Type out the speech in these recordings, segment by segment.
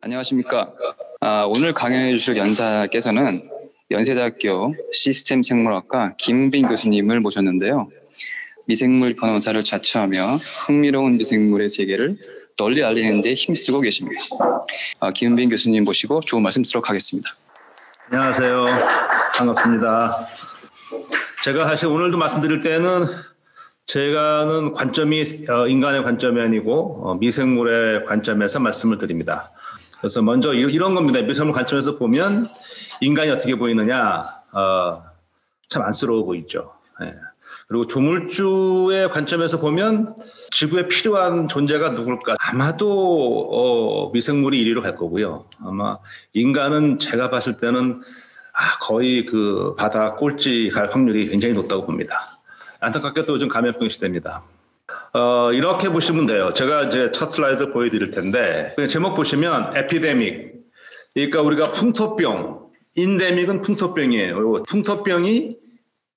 안녕하십니까. 오늘 강연해 주실 연사께서는 연세대학교 시스템 생물학과 김웅빈 교수님을 모셨는데요. 미생물 변호사를 자처하며 흥미로운 미생물의 세계를 널리 알리는 데 힘쓰고 계십니다. 김웅빈 교수님 모시고 좋은 말씀 듣도록 하겠습니다. 안녕하세요. 반갑습니다. 제가 사실 오늘도 말씀드릴 때는 제가는 관점이 인간의 관점이 아니고 미생물의 관점에서 말씀을 드립니다. 그래서 먼저 이런 겁니다. 미생물 관점에서 보면 인간이 어떻게 보이느냐, 참 안쓰러워 보이죠. 예. 그리고 조물주의 관점에서 보면 지구에 필요한 존재가 누굴까? 아마도 미생물이 1위로 갈 거고요. 아마 인간은 제가 봤을 때는 거의 그 바다 꼴찌 갈 확률이 굉장히 높다고 봅니다. 안타깝게도 좀 감염병 시대입니다. 이렇게 보시면 돼요. 제가 이제 첫 슬라이드 보여드릴 텐데, 제목 보시면 에피데믹. 그러니까 우리가 풍토병, 인데믹은 풍토병이에요. 풍토병이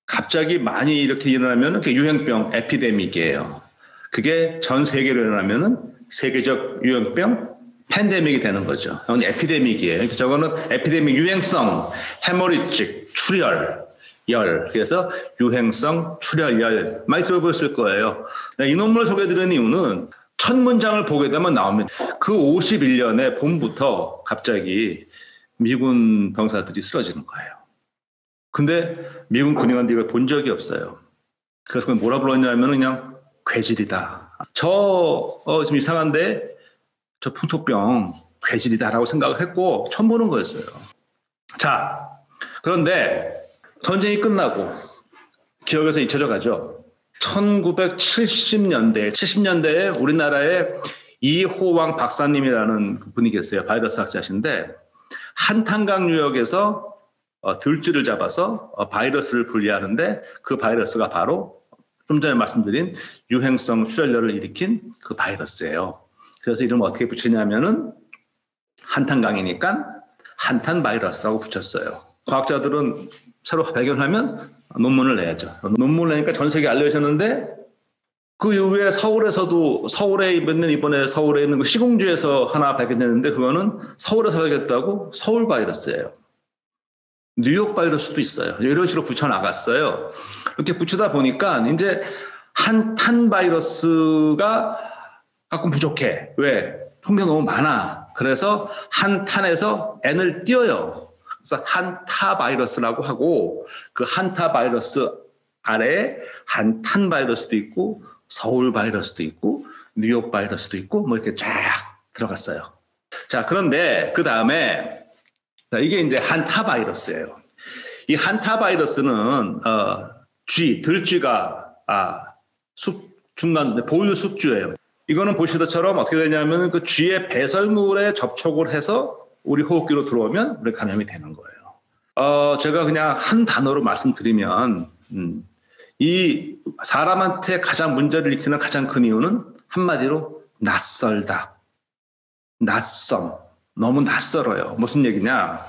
갑자기 많이 이렇게 일어나면 그게 유행병, 에피데믹이에요. 그게 전 세계로 일어나면은 세계적 유행병, 팬데믹이 되는 거죠. 이건 에피데믹이에요. 저거는 에피데믹 유행성, 헤모리직, 출혈. 열. 그래서 유행성 출혈열 많이 들어보셨을 거예요. 이 논문을 소개해드리는 이유는 첫 문장을 보게 되면 나옵니다. 그 51년에 봄부터 갑자기 미군 병사들이 쓰러지는 거예요. 근데 미군 군인한테 이걸 본 적이 없어요. 그래서 그걸 뭐라 불렀냐면 그냥 괴질이다. 좀 이상한데 저 풍토병 괴질이다라고 생각을 했고 처음 보는 거였어요. 자, 그런데 전쟁이 끝나고 기억에서 잊혀져 가죠. 1970년대에 우리나라에 이호왕 박사님이라는 분이 계세요. 바이러스 학자신데 한탄강 유역에서 들쥐를 잡아서 바이러스를 분리하는데 그 바이러스가 바로 좀 전에 말씀드린 유행성 출혈열을 일으킨 그 바이러스예요. 그래서 이름을 어떻게 붙이냐면은 한탄강이니까 한탄 바이러스라고 붙였어요. 과학자들은 새로 발견하면 논문을 내야죠. 논문을 내니까 전 세계에 알려졌는데 그 이후에 이번에 서울에 있는 그 시공주에서 하나 발견됐는데 그거는 서울에서 발견됐다고 서울 바이러스예요. 뉴욕 바이러스도 있어요. 이런 식으로 붙여나갔어요. 이렇게 붙이다 보니까 이제 한탄 바이러스가 가끔 부족해. 왜? 총기가 너무 많아. 그래서 한탄에서 N을 띄어요. 그래서 한타 바이러스라고 하고 그 한타 바이러스 아래에 한탄 바이러스도 있고 서울 바이러스도 있고 뉴욕 바이러스도 있고 뭐 이렇게 쫙 들어갔어요. 자, 그런데 그 다음에 이게 이제 한타 바이러스예요. 이 한타 바이러스는 들쥐가 중간 보유 숙주예요. 이거는 보시다처럼 어떻게 되냐면 그 쥐의 배설물에 접촉을 해서 우리 호흡기로 들어오면 우리 감염이 되는 거예요. 제가 그냥 한 단어로 말씀드리면 이 사람한테 가장 문제를 일으키는 가장 큰 이유는 한마디로 낯설다. 낯섦. 너무 낯설어요. 무슨 얘기냐.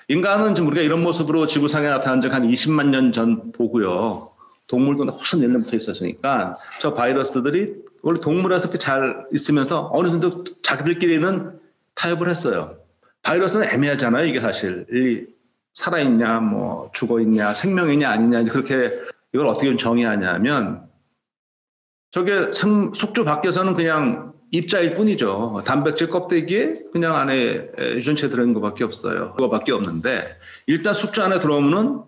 인간은 지금 우리가 이런 모습으로 지구상에 나타난 지 한 20만 년 전 보고요. 동물도 훨씬 옛날부터 있었으니까 저 바이러스들이 원래 동물에서 이렇게 잘 있으면서 어느 정도 자기들끼리는 타협을 했어요. 바이러스는 애매하잖아요. 이게 사실 살아있냐, 뭐 죽어있냐, 생명이냐 아니냐 그렇게 이걸 어떻게 정의하냐면 저게 숙주 밖에서는 그냥 입자일 뿐이죠. 단백질 껍데기에 그냥 안에 유전체 들어있는 것밖에 없어요. 그거밖에 없는데 일단 숙주 안에 들어오면은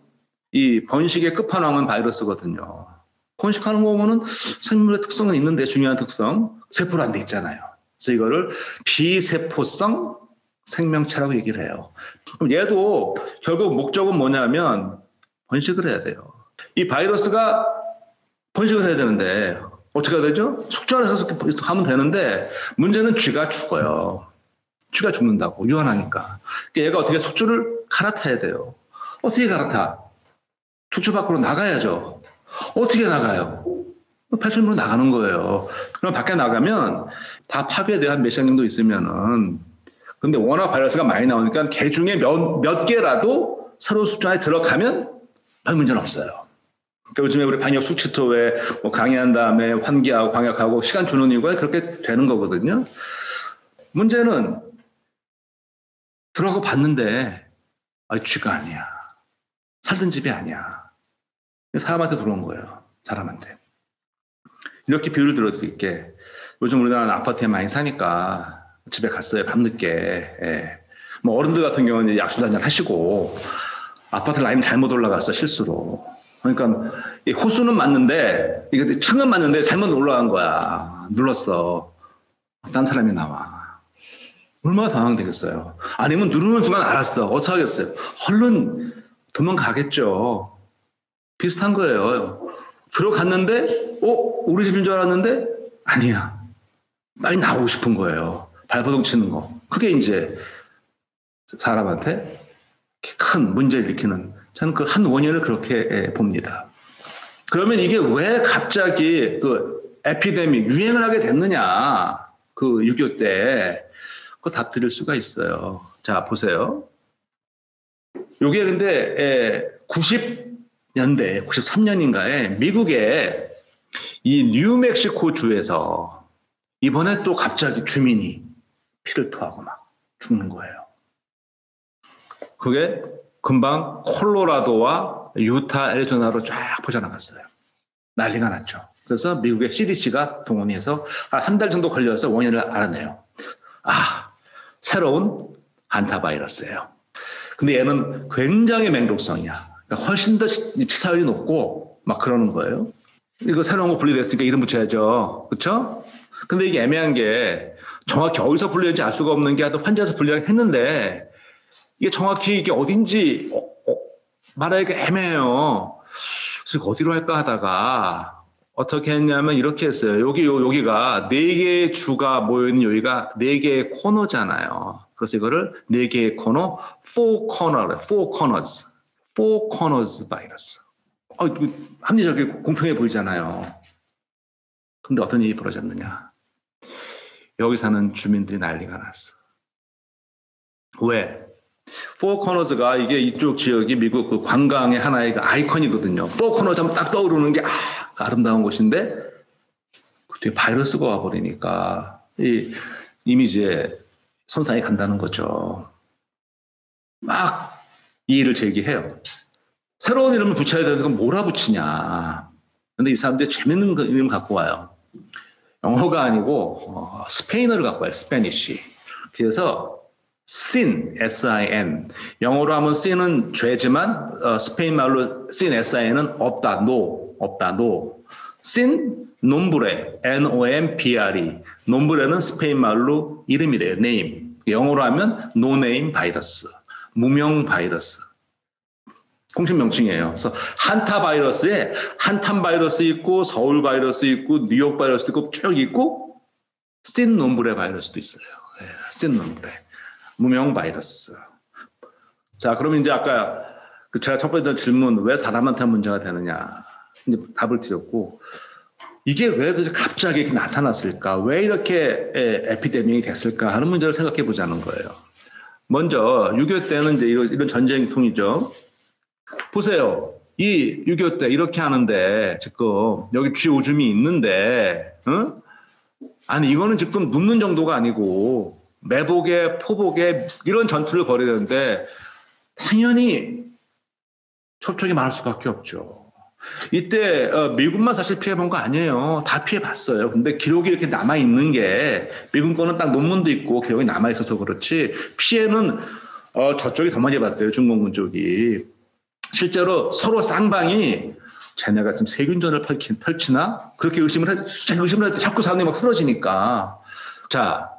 이 번식의 끝판왕은 바이러스거든요. 번식하는 거 보면은 생물의 특성은 있는데 중요한 특성 세포로 안 돼 있잖아요. 그래서 이거를 비세포성 생명체라고 얘기를 해요. 그럼 얘도 결국 목적은 뭐냐면 번식을 해야 돼요. 이 바이러스가 번식을 해야 되는데 어떻게 해야 되죠? 숙주 안에서 하면 되는데 문제는 쥐가 죽어요. 쥐가 죽는다고 유한하니까. 그러니까 얘가 어떻게 숙주를 갈아타야 돼요. 어떻게 갈아타? 숙주 밖으로 나가야죠. 어떻게 나가요? 배설물로 나가는 거예요. 그럼 밖에 나가면 다 파괴돼야 한 몇십 년 정도 있으면은 근데 워낙 바이러스가 많이 나오니까 개 중에 몇 개라도 새로운 숙주 안에 들어가면 별 문제는 없어요. 그러니까 요즘에 우리 방역 수치토에 뭐 강의한 다음에 환기하고 방역하고 시간 주는 이유가 그렇게 되는 거거든요. 문제는 들어가고 봤는데 쥐가 아니야. 살던 집이 아니야. 사람한테 들어온 거예요. 사람한테. 이렇게 비유를 들어드릴게. 요즘 우리나라는 아파트에 많이 사니까 집에 갔어요. 밤늦게. 예. 뭐 어른들 같은 경우는 약술 한잔 하시고 아파트 라인 잘못 올라갔어. 실수로. 그러니까 이 호수는 맞는데 이게 층은 맞는데 잘못 올라간 거야. 눌렀어. 딴 사람이 나와. 얼마나 당황되겠어요. 아니면 누르는 순간 알았어. 어떻게 하겠어요? 얼른 도망가겠죠. 비슷한 거예요. 들어갔는데 우리 집인 줄 알았는데 아니야. 빨리 나오고 싶은 거예요. 발버둥 치는 거. 그게 이제 사람한테 큰 문제를 일으키는, 저는 그 한 원인을 그렇게 봅니다. 그러면 이게 왜 갑자기 그 에피데믹 유행을 하게 됐느냐, 그 6.25 때. 그 답 드릴 수가 있어요. 자, 보세요. 요게 근데 90년대, 93년인가에 미국의 이 뉴멕시코 주에서 이번에 또 갑자기 주민이 피를 토하고 막 죽는 거예요. 그게 금방 콜로라도와 유타, 애리조나로 쫙 퍼져나갔어요. 난리가 났죠. 그래서 미국의 CDC가 동원해서 한 달 정도 걸려서 원인을 알아내요. 새로운 한타 바이러스예요. 근데 얘는 굉장히 맹독성이야. 그러니까 훨씬 더 치사율이 높고 막 그러는 거예요. 이거 새로운 거 분리됐으니까 이름 붙여야죠. 그렇죠? 근데 이게 애매한 게 정확히 어디서 분리했는지 알 수가 없는 게 하여튼 환자에서 분리를 했는데 이게 정확히 이게 어딘지 말하기가 애매해요. 그래서 어디로 할까 하다가 어떻게 했냐면 이렇게 했어요. 여기가 4개의 주가 모여있는 여기가 4개의 코너잖아요. 그래서 이거를 4개의 코너, four corners 바이러스. 합리적이고 공평해 보이잖아요. 근데 어떤 일이 벌어졌느냐. 여기 사는 주민들이 난리가 났어. 왜? 포 코너즈가 이게 이쪽 지역이 미국 그 관광의 하나의 그 아이콘이거든요. 포 코너즈 하면 딱 떠오르는 게 아름다운 곳인데 그때 바이러스가 와버리니까 이 이미지에 손상이 간다는 거죠. 막 이의를 제기해요. 새로운 이름을 붙여야 되는 건 뭐라 붙이냐. 근데 이 사람들이 재밌는 이름 갖고 와요. 영어가 아니고 스페인어를 갖고 와요. 스페니쉬. 그래서 sin, S-I-N. 영어로 하면 sin은 죄지만 스페인 말로 sin, S-I-N은 없다, no, 없다, no. sin, nombre, N-O-M-B-R-E. nom브레는 스페인 말로 이름이래요, name. 영어로 하면 no name 바이러스, 무명 바이러스. 공식 명칭이에요. 그래서 한타 바이러스에 한탄 바이러스 있고 서울 바이러스 있고 뉴욕 바이러스도 있고 쭉 있고 sin nombre 바이러스도 있어요. sin nombre. 무명 바이러스. 자, 그러면 이제 아까 제가 첫 번째 질문, 왜 사람한테 문제가 되느냐. 이제 답을 드렸고, 이게 왜 갑자기 이렇게 나타났을까? 왜 이렇게 에피데믹이 됐을까? 하는 문제를 생각해 보자는 거예요. 먼저, 6.25 때는 이제 이런 전쟁통이죠. 보세요. 이 6.25 때 이렇게 하는데, 지금 여기 쥐 오줌이 있는데, 응? 아니, 이거는 지금 눕는 정도가 아니고, 매복에 포복에 이런 전투를 벌이는데 당연히 촉촉이 많을 수밖에 없죠. 이때 미군만 사실 피해본 거 아니에요. 다 피해봤어요. 근데 기록이 이렇게 남아있는 게 미군 거는 딱 논문도 있고 기록이 남아있어서 그렇지 피해는 저쪽이 더 많이 봤대요. 중공군 쪽이. 실제로 서로 쌍방이 쟤네가 지금 세균전을 펼치나? 그렇게 의심을 해도 자꾸 사람들이 막 쓰러지니까. 자,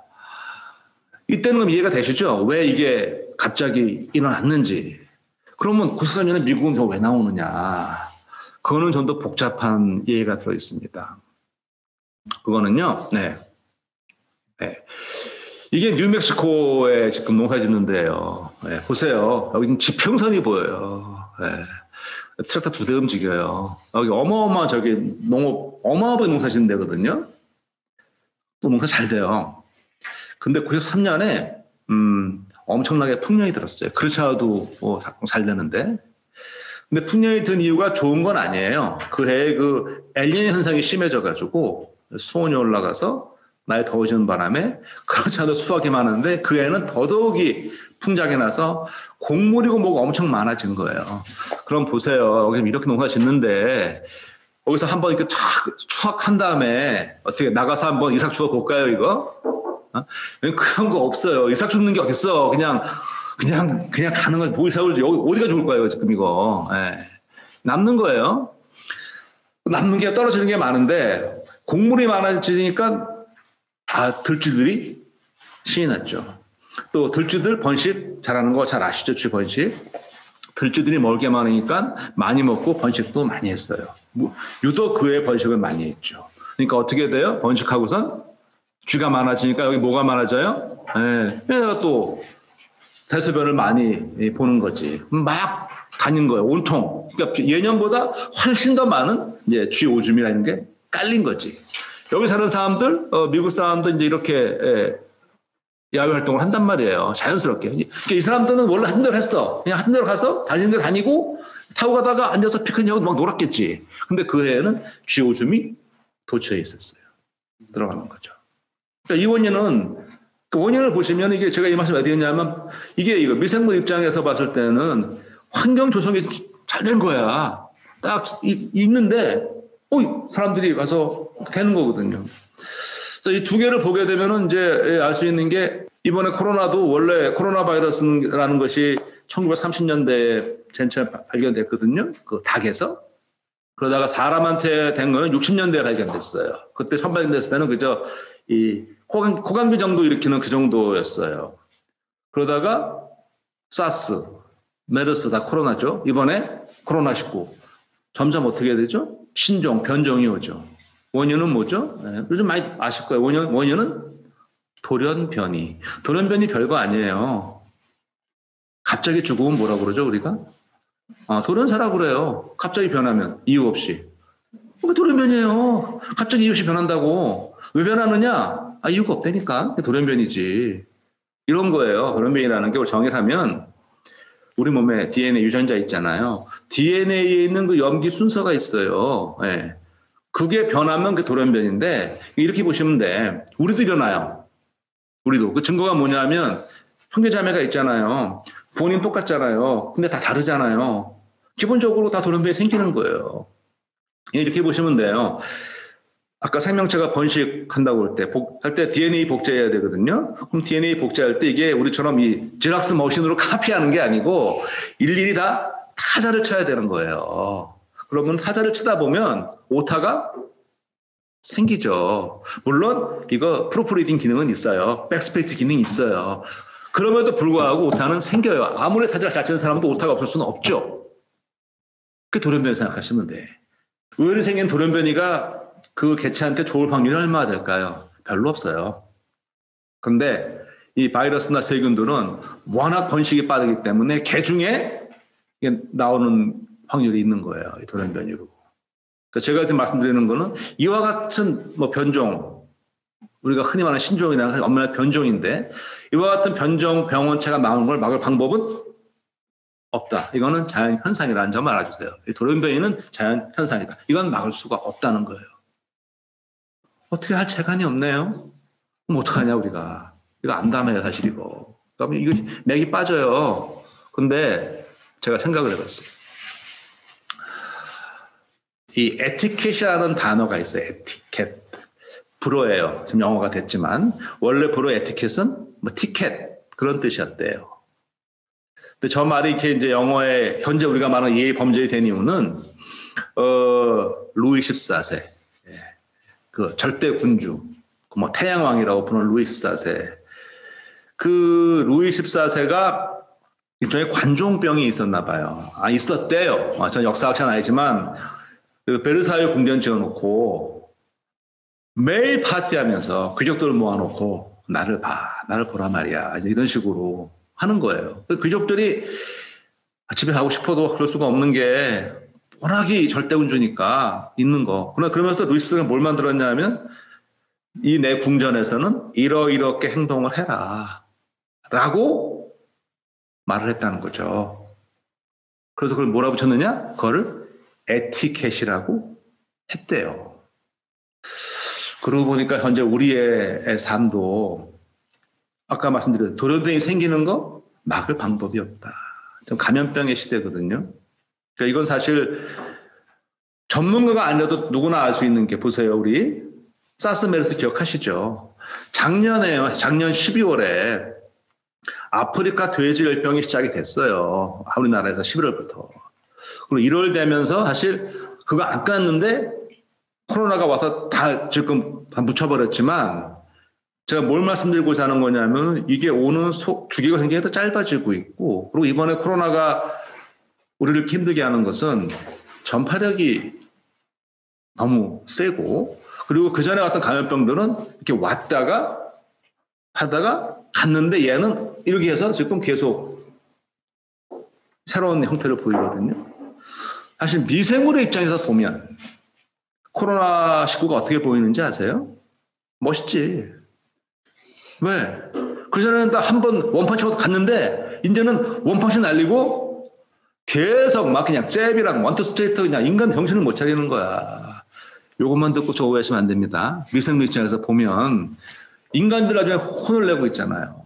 이때는 이해가 되시죠? 왜 이게 갑자기 일어났는지. 그러면 93년에 미국은 왜 나오느냐. 그거는 좀 더 복잡한 이해가 들어있습니다. 그거는요, 네. 이게 뉴멕시코에 지금 농사 짓는데요. 네, 보세요. 여기 지평선이 보여요. 네. 트랙터 2대 움직여요. 여기 어마어마하게 농사 짓는 데거든요. 또 농사 잘 돼요. 근데 93년에 엄청나게 풍년이 들었어요. 그렇지 않아도 잘 되는데. 근데 풍년이 든 이유가 좋은 건 아니에요. 그 해에 그 엘니뇨 현상이 심해져가지고 수온이 올라가서 나의 더워지는 바람에 그렇지 않아도 수확이 많은데 그 해는 더더욱이 풍작이 나서 곡물이고 뭐가 엄청 많아진 거예요. 그럼 보세요. 여기 이렇게 농사 짓는데 거기서 한번 이렇게 추악한 다음에 어떻게 나가서 한번 이삭 주워 볼까요, 이거? 그런 거 없어요. 이삭 줍는 게 어딨어. 그냥 가는 거예요. 뭐 이삭을 어디가 좋을 거예요, 지금 이거. 예. 남는 거예요. 남는 게 떨어지는 게 많은데 곡물이 많아지니까 들쥐들이 신이 났죠. 또 들쥐들 번식 잘하는 거 잘 아시죠? 쥐 번식. 들쥐들이 먹을 게 많으니까 많이 먹고 번식도 많이 했어요. 유독 그 해 번식을 많이 했죠. 그러니까 어떻게 돼요? 번식하고선 쥐가 많아지니까 여기 뭐가 많아져요? 얘가 또 대소변을 많이 보는 거지. 막 다닌 거예요. 온통. 그러니까 예년보다 훨씬 더 많은 이제 쥐 오줌이라는 게 깔린 거지. 여기 사는 사람들, 미국 사람들 이제 이렇게 야외 활동을 한단 말이에요. 자연스럽게. 그러니까 이 사람들은 원래 한 대로 했어. 그냥 한 대로 가서 다니는 데 다니고 타고 가다가 앉아서 피크닉하고 막 놀았겠지. 근데 그 해에는 쥐 오줌이 도처에 있었어요. 들어가는 거죠. 그러니까 이 원인은 그 원인을 보시면 이게 제가 이 말씀 왜 드렸냐면 이게 미생물 입장에서 봤을 때는 환경 조성이 잘 된 거야. 딱 있는데 사람들이 와서 되는 거거든요. 그래서 이 두 개를 보게 되면은 이제 알 수 있는 게 이번에 코로나도 원래 코로나 바이러스라는 것이 1930년대에 전체 발견됐거든요. 그 닭에서. 그러다가 사람한테 된 거는 60년대에 발견됐어요. 그때 처음 발견됐을 때는 그저 이 코감기 정도 일으키는 그 정도였어요. 그러다가 사스, 메르스 다 코로나죠. 이번에 코로나19. 점점 어떻게 되죠? 신종, 변종이 오죠. 원인은 뭐죠? 요즘 많이 아실 거예요. 원인은 돌연변이. 돌연변이 별거 아니에요. 갑자기 죽으면 뭐라고 그러죠, 우리가? 돌연사라고 그래요. 갑자기 변하면, 이유 없이. 그게 돌연변이에요. 갑자기 이유 없이 변한다고. 왜 변하느냐? 이유가 없다니까. 그게 돌연변이지. 이런 거예요. 돌연변이라는 게 우리 정의를 하면 우리 몸에 DNA 유전자 있잖아요. DNA에 있는 그 염기 순서가 있어요. 네. 그게 변하면 그게 돌연변인데 이렇게 보시면 돼. 우리도 일어나요. 우리도. 그 증거가 뭐냐면 형제자매가 있잖아요. 부모님 똑같잖아요. 근데 다 다르잖아요. 기본적으로 다 돌연변이 생기는 거예요. 이렇게 보시면 돼요. 아까 생명체가 번식한다고 할 때 DNA 복제해야 되거든요. 그럼 DNA 복제할 때 이게 우리처럼 이 제락스 머신으로 카피하는 게 아니고 일일이 다 타자를 쳐야 되는 거예요. 그러면 타자를 치다 보면 오타가 생기죠. 물론 이거 프루프리딩 기능은 있어요. 백스페이스 기능이 있어요. 그럼에도 불구하고 오타는 생겨요. 아무리 타자를 잘 치는 사람도 오타가 없을 수는 없죠. 그게 돌연변이 생각하시면 돼. 의외로 생긴 돌연변이가 그 개체한테 좋을 확률이 얼마나 될까요? 별로 없어요. 근데 이 바이러스나 세균들은 워낙 번식이 빠르기 때문에 개 중에 나오는 확률이 있는 거예요. 이 돌연변이로. 그러니까 제가 지금 말씀드리는 거는 이와 같은 변종, 우리가 흔히 말하는 신종이라는 엄밀한 변종인데 이와 같은 변종 병원체가 막을 방법은 없다. 이거는 자연 현상이라는 점을 알아주세요. 이 돌연변이는 자연 현상이다. 이건 막을 수가 없다는 거예요. 어떻게 할 재간이 없네요. 그럼 어떡하냐 우리가. 이거 암담해요 사실 이거. 그러면 이거 맥이 빠져요. 근데 제가 생각을 해봤어요. 이 에티켓이라는 단어가 있어요. 에티켓. 불어예요. 지금 영어가 됐지만 원래 불어 에티켓은 티켓 그런 뜻이었대요. 근데 저 말이 이렇게 이제 영어에 현재 우리가 말하는 예의 범죄이 된 이유는 루이 14세 그 절대 군주 태양왕이라고 부르는 루이 14세 그 루이 14세가 일종의 관종병이 있었나 봐요. 있었대요. 전 역사학자는 아니지만 그 베르사유 궁전 지어놓고 매일 파티하면서 귀족들을 모아놓고 나를 보라 말이야. 이런 식으로 하는 거예요. 귀족들이 집에 가고 싶어도 그럴 수가 없는 게 워낙이 절대군주니까 있는 거. 그러면서 루이스가 뭘 만들었냐면 이 내 궁전에서는 이렇게 행동을 해라 라고 말을 했다는 거죠. 그래서 그걸 뭐라 붙였느냐? 그걸 에티켓이라고 했대요. 그러고 보니까 현재 우리의 삶도 아까 말씀드린 돌연변이 생기는 거 막을 방법이 없다. 좀 감염병의 시대거든요. 그러니까 이건 사실 전문가가 아니라도 누구나 알 수 있는 게 보세요. 우리 사스 메르스 기억하시죠? 작년에요. 작년 12월에 아프리카 돼지열병이 시작이 됐어요. 우리나라에서 11월부터. 그리고 1월 되면서 사실 그거 안 끝났는데 코로나가 와서 다 지금 다 묻혀버렸지만 제가 뭘 말씀드리고자 하는 거냐면 이게 오는 주기가 굉장히 더 짧아지고 있고 그리고 이번에 코로나가 우리를 힘들게 하는 것은 전파력이 너무 세고 그리고 그 전에 왔던 감염병들은 이렇게 왔다가 하다가 갔는데 얘는 이렇게 해서 지금 계속 새로운 형태를 보이거든요. 사실 미생물의 입장에서 보면 코로나19가 어떻게 보이는지 아세요? 멋있지. 왜? 그전에는 한 번 원펀치로 갔는데 이제는 원펀치 날리고 계속 막 그냥 잽이랑 원투 스트레이트 그냥 인간 정신을 못 차리는 거야. 이것만 듣고 저 오해하시면 안 됩니다. 미생물 입장에서 보면 인간들 나중에 혼을 내고 있잖아요.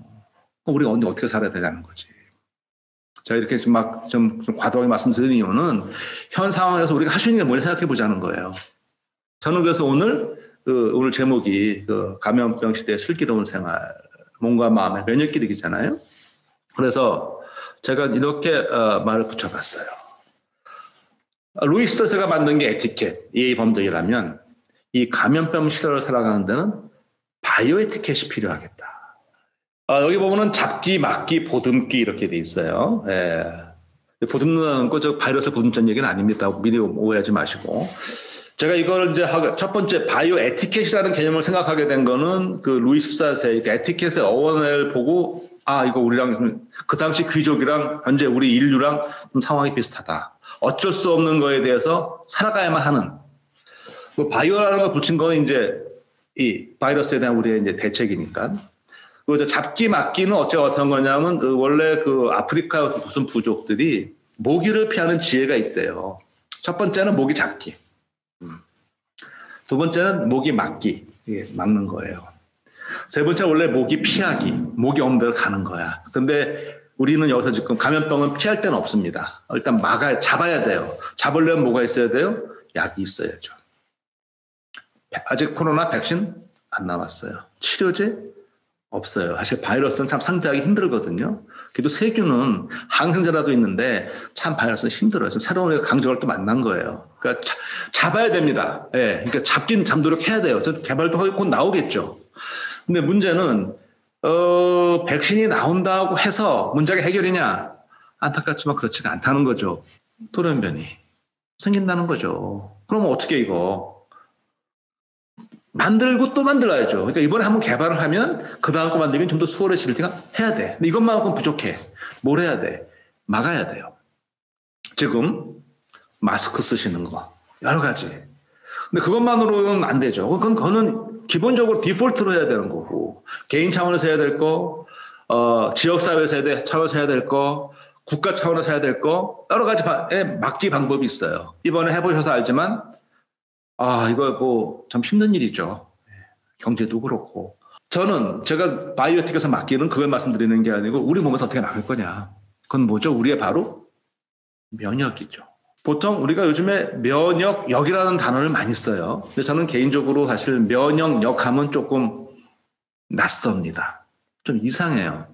우리가 언제 어떻게 살아야 되냐는 거지. 제가 이렇게 좀 과도하게 말씀드리는 이유는 현 상황에서 우리가 할 수 있는 게 뭘 생각해 보자는 거예요. 저는 그래서 오늘 제목이 감염병 시대의 슬기로운 생활, 몸과 마음의 면역 기르기잖아요. 그래서 제가 이렇게 말을 붙여봤어요. 루이스 스트레스가 만든 게 에티켓, 예의 범죄라면 이 감염병 시대를 살아가는 데는 바이오 에티켓이 필요하겠다. 여기 보면은 잡기, 막기, 보듬기 이렇게 돼 있어요. 예. 보듬는 거 저 바이러스 보듬자는 얘기는 아닙니다. 미리 오해하지 마시고. 제가 이걸 이제 첫 번째 바이오 에티켓이라는 개념을 생각하게 된 거는 그 루이 14세 그러니까 에티켓의 어원을 보고 이거 우리랑 그 당시 귀족이랑 현재 우리 인류랑 좀 상황이 비슷하다. 어쩔 수 없는 거에 대해서 살아가야만 하는 그 바이오라는 걸 붙인 거는 이제 이 바이러스에 대한 우리의 이제 대책이니까. 그 잡기 막기는 어떤 거냐면 원래 그 아프리카 무슨 부족들이 모기를 피하는 지혜가 있대요. 첫 번째는 모기 잡기. 두 번째는 모기 막기. 이게 막는 거예요. 세 번째는 원래 모기 피하기. 모기 없는 데로 가는 거야. 근데 우리는 여기서 지금 감염병은 피할 데는 없습니다. 일단 잡아야 돼요. 잡으려면 뭐가 있어야 돼요? 약이 있어야죠. 아직 코로나 백신 안 나왔어요. 치료제 없어요. 사실 바이러스는 참 상대하기 힘들거든요. 그래도 세균은 항생제라도 있는데 참 바이러스는 힘들어요. 새로운 강적을 또 만난 거예요. 그러니까 잡아야 됩니다. 예, 그러니까 잡긴 노력해야 돼요. 개발도 곧 나오겠죠. 근데 문제는 백신이 나온다고 해서 문제가 해결이냐? 안타깝지만 그렇지가 않다는 거죠. 돌연변이 생긴다는 거죠. 그러면 어떻게 이거? 만들고 또 만들어야죠. 그러니까 이번에 한번 개발을 하면 그 다음 거 만들기는 좀 더 수월해질 테니까 해야 돼. 근데 이것만큼 부족해. 뭘 해야 돼? 막아야 돼요. 지금 마스크 쓰시는 거 여러 가지. 근데 그것만으로는 안 되죠. 그거는 기본적으로 디폴트로 해야 되는 거고 개인 차원에서 해야 될 거, 지역 사회에서 차원에서 해야 될 거, 국가 차원에서 해야 될 거 여러 가지 막기 방법이 있어요. 이번에 해보셔서 알지만. 이거 참 힘든 일이죠. 경제도 그렇고. 제가 바이오틱에서 맡기는 그걸 말씀드리는 게 아니고 우리 몸에서 어떻게 막을 거냐. 그건 뭐죠? 우리의 바로 면역이죠. 보통 우리가 요즘에 면역력이라는 단어를 많이 써요. 근데 저는 개인적으로 사실 면역력 하면 조금 낯섭니다. 좀 이상해요.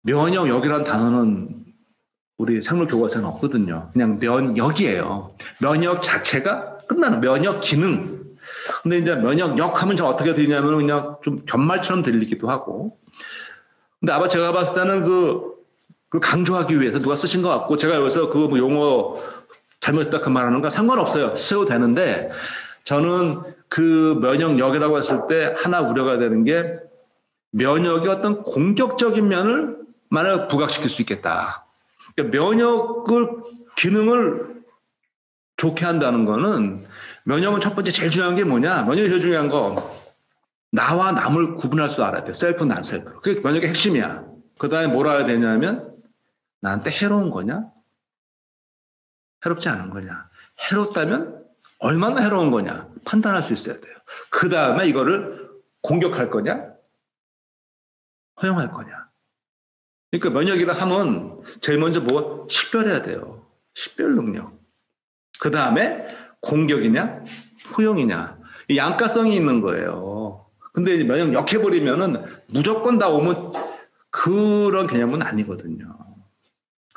면역력이라는 단어는 우리 생물 교과서에는 없거든요. 그냥 면역이에요. 면역 자체가 끝나는 면역 기능. 근데 이제 면역력 하면 좀 어떻게 들리냐면 그냥 좀 견말처럼 들리기도 하고. 근데 아마 제가 봤을 때는 그 강조하기 위해서 누가 쓰신 것 같고 제가 여기서 그 용어 잘못했다 그 말하는 건 상관없어요. 쓰셔도 되는데 저는 그 면역력이라고 했을 때 하나 우려가 되는 게 면역이 어떤 공격적인 만을 부각시킬 수 있겠다. 그러니까 면역을 기능을 좋게 한다는 거는 면역은 첫 번째 제일 중요한 게 뭐냐? 면역이 제일 중요한 거 나와 남을 구분할 줄 알아야 돼. 셀프, 난 셀프. 그게 면역의 핵심이야. 그 다음에 뭘 알아야 되냐면 나한테 해로운 거냐? 해롭지 않은 거냐? 해롭다면 얼마나 해로운 거냐 판단할 수 있어야 돼요. 그 다음에 이거를 공격할 거냐 허용할 거냐. 그러니까 면역이라 하면 제일 먼저 뭐 식별해야 돼요. 식별 능력. 그 다음에 공격이냐 후용이냐. 이 양가성이 있는 거예요. 근데 이제 면역 역해버리면은 무조건 다 오면 그런 개념은 아니거든요.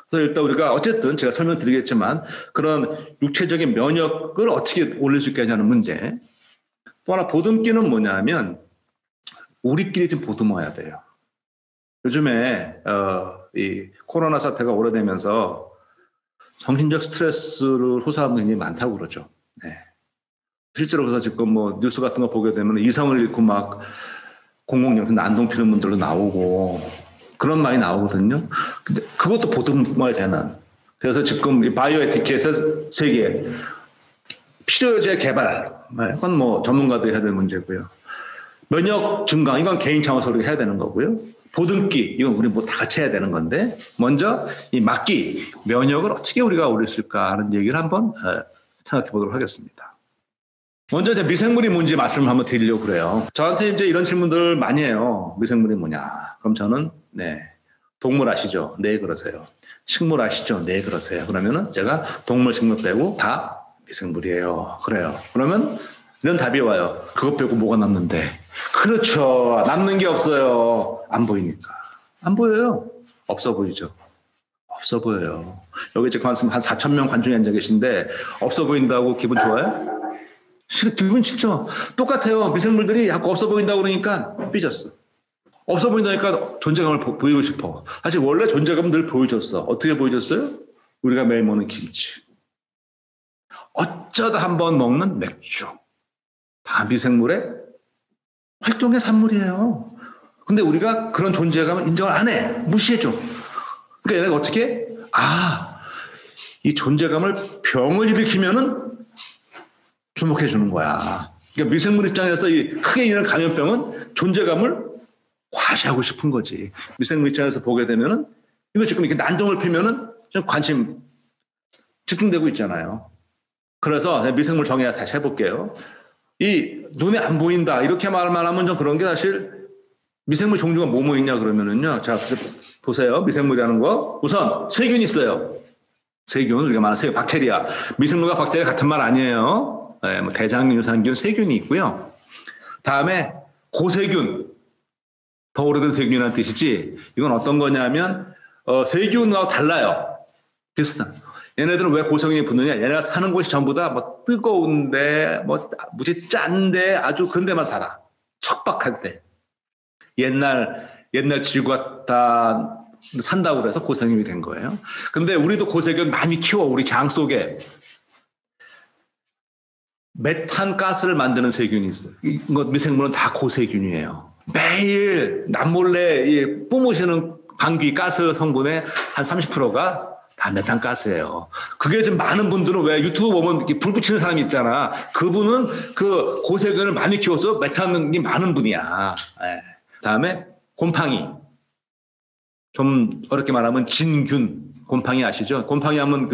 그래서 일단 우리가 어쨌든 제가 설명드리겠지만 그런 육체적인 면역을 어떻게 올릴 수 있겠냐는 문제. 또 하나 보듬기는 뭐냐면 우리끼리 좀 보듬어야 돼요. 요즘에 이 코로나 사태가 오래되면서 정신적 스트레스를 호소하는 분이 많다고 그러죠. 네. 실제로 그래서 지금 뭐 뉴스 같은 거 보게 되면 이성을 잃고 막 공공연히 난동 피는 분들도 나오고 그런 말이 나오거든요. 근데 그것도 보듬어야 되는. 그래서 지금 바이오 에티켓에서 세계 필요제 개발, 이건 뭐 전문가들이 해야 될 문제고요. 면역 증강, 이건 개인 차원에서 우리가 해야 되는 거고요. 보듬기, 이건 우리 뭐 다 같이 해야 되는 건데, 먼저 이 막기, 면역을 어떻게 우리가 올릴 수 있을까 하는 얘기를 한번 생각해 보도록 하겠습니다. 먼저 이제 미생물이 뭔지 말씀을 한번 드리려고 그래요. 저한테 이제 이런 질문들을 많이 해요. 미생물이 뭐냐? 그럼 저는, 네. 동물 아시죠? 네, 그러세요. 식물 아시죠? 네, 그러세요. 그러면은 제가 동물, 식물 빼고 다 미생물이에요. 그래요. 그러면 이런 답이 와요. 그것 빼고 뭐가 남는데? 그렇죠. 남는 게 없어요. 안 보이니까. 안 보여요. 없어 보이죠. 없어 보여요. 여기 지금 한 4,000명 관중이 앉아 계신데 없어 보인다고 기분 좋아요? 기분 진짜 똑같아요. 미생물들이 자꾸 없어 보인다고 그러니까 삐졌어. 없어 보인다니까 존재감을 보이고 싶어. 사실 원래 존재감은 늘 보여줬어. 어떻게 보여줬어요? 우리가 매일 먹는 김치. 어쩌다 한번 먹는 맥주. 다 미생물의 활동의 산물이에요. 근데 우리가 그런 존재감을 인정을 안 해. 무시해줘. 그러니까 얘네가 어떻게? 이 존재감을 병을 일으키면은 주목해 주는 거야. 그러니까 미생물 입장에서 이 크게 일어나는 감염병은 존재감을 과시하고 싶은 거지. 미생물 입장에서 보게 되면은 이거 지금 이렇게 난동을 피면은 좀 관심 집중되고 있잖아요. 그래서 미생물 정의학 다시 해볼게요. 이 눈에 안 보인다 이렇게 말만 하면 좀 그런 게 사실 미생물 종류가 뭐뭐 있냐 그러면은요. 자 보세요. 미생물이라는 거 우선 세균이 있어요. 세균 우리가 말하는 세균 박테리아. 미생물과 박테리아 같은 말 아니에요. 네, 뭐 대장균, 유산균, 세균이 있고요. 다음에 고세균, 더 오래된 세균이라는 뜻이지. 이건 어떤 거냐면 세균하고 달라요. 비슷한. 얘네들은 왜 고세균이 붙느냐? 얘네가 사는 곳이 전부 다 뭐 뜨거운데, 뭐 무지 짠데 아주 그런 데만 살아. 척박할 때. 옛날 지구가 다 산다고 그래서 고세균이 된 거예요. 근데 우리도 고세균 많이 키워. 우리 장 속에. 메탄 가스를 만드는 세균이 있어요. 이거 미생물은 다 고세균이에요. 매일 남몰래 뿜으시는 방귀 가스 성분의 한 30%가 다 메탄 가스예요. 그게 지금 많은 분들은 왜 유튜브 보면 이렇게 불 붙이는 사람이 있잖아. 그분은 그 고세균을 많이 키워서 메탄이 많은 분이야. 네. 다음에 곰팡이. 좀 어렵게 말하면 진균. 곰팡이 아시죠? 곰팡이 하면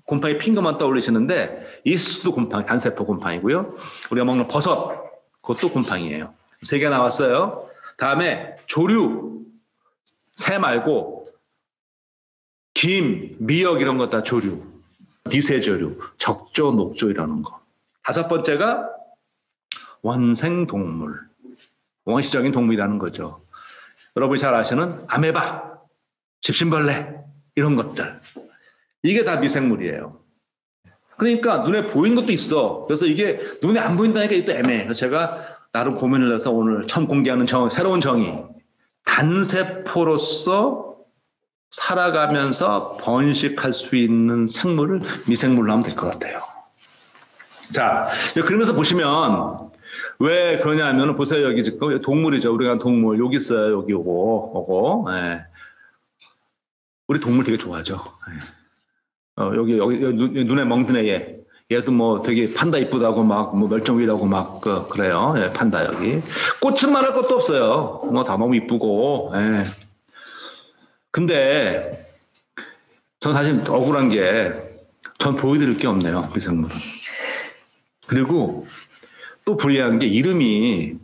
곰팡이 핀 것만 떠올리시는데 이스트도 곰팡이, 단세포 곰팡이고요. 우리가 먹는 버섯, 그것도 곰팡이에요. 3개 나왔어요. 다음에 조류, 새 말고 김, 미역 이런 거 다 조류. 비세조류, 적조, 녹조 이라는 거. 5번째가 원생동물. 원시적인 동물이라는 거죠. 여러분이 잘 아시는 아메바, 집신벌레 이런 것들. 이게 다 미생물이에요. 그러니까 눈에 보이는 것도 있어. 그래서 이게 눈에 안 보인다니까 이것도 애매해. 그래서 제가 나름 고민을 해서 오늘 처음 공개하는 새로운 정의. 단세포로서 살아가면서 번식할 수 있는 생물을 미생물로 하면 될 것 같아요. 자, 그러면서 보시면 왜 그러냐 하면 보세요. 여기 지금 동물이죠. 우리가 동물. 여기 있어요. 여기 요거. 네. 우리 동물 되게 좋아하죠. 네. 여기 눈에 멍드네 얘. 얘도 뭐 되게 판다 이쁘다고 막 뭐 멸종위라고 막 그래요. 예, 판다 여기. 꽃은 말할 것도 없어요. 뭐 다 너무 이쁘고. 예. 근데 전 사실 억울한 게 전 보여드릴 게 없네요. 미생물은. 그리고 또 불리한 게 이름이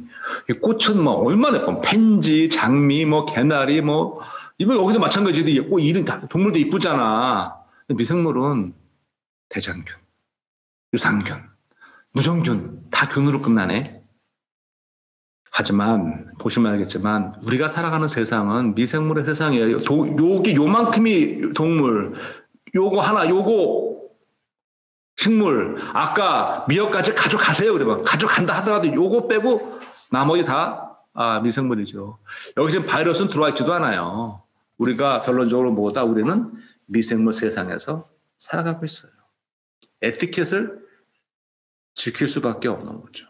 이 꽃은 뭐 얼마나 예뻐. 펜지, 장미, 뭐 개나리, 뭐 이거 여기도 마찬가지로 뭐 이름 다 동물도 이쁘잖아. 근데 미생물은 대장균, 유산균, 무정균 다 균으로 끝나네. 하지만 보시면 알겠지만 우리가 살아가는 세상은 미생물의 세상이에요. 여기 요만큼이 동물, 요거 하나, 요거 식물. 아까 미역까지 가져가세요. 그러면 가져간다 하더라도 요거 빼고 나머지 다 미생물이죠. 여기 지금 바이러스는 들어와 있지도 않아요. 우리가 결론적으로 뭐다? 우리는 미생물 세상에서 살아가고 있어요. 에티켓을 지킬 수밖에 없는 거죠.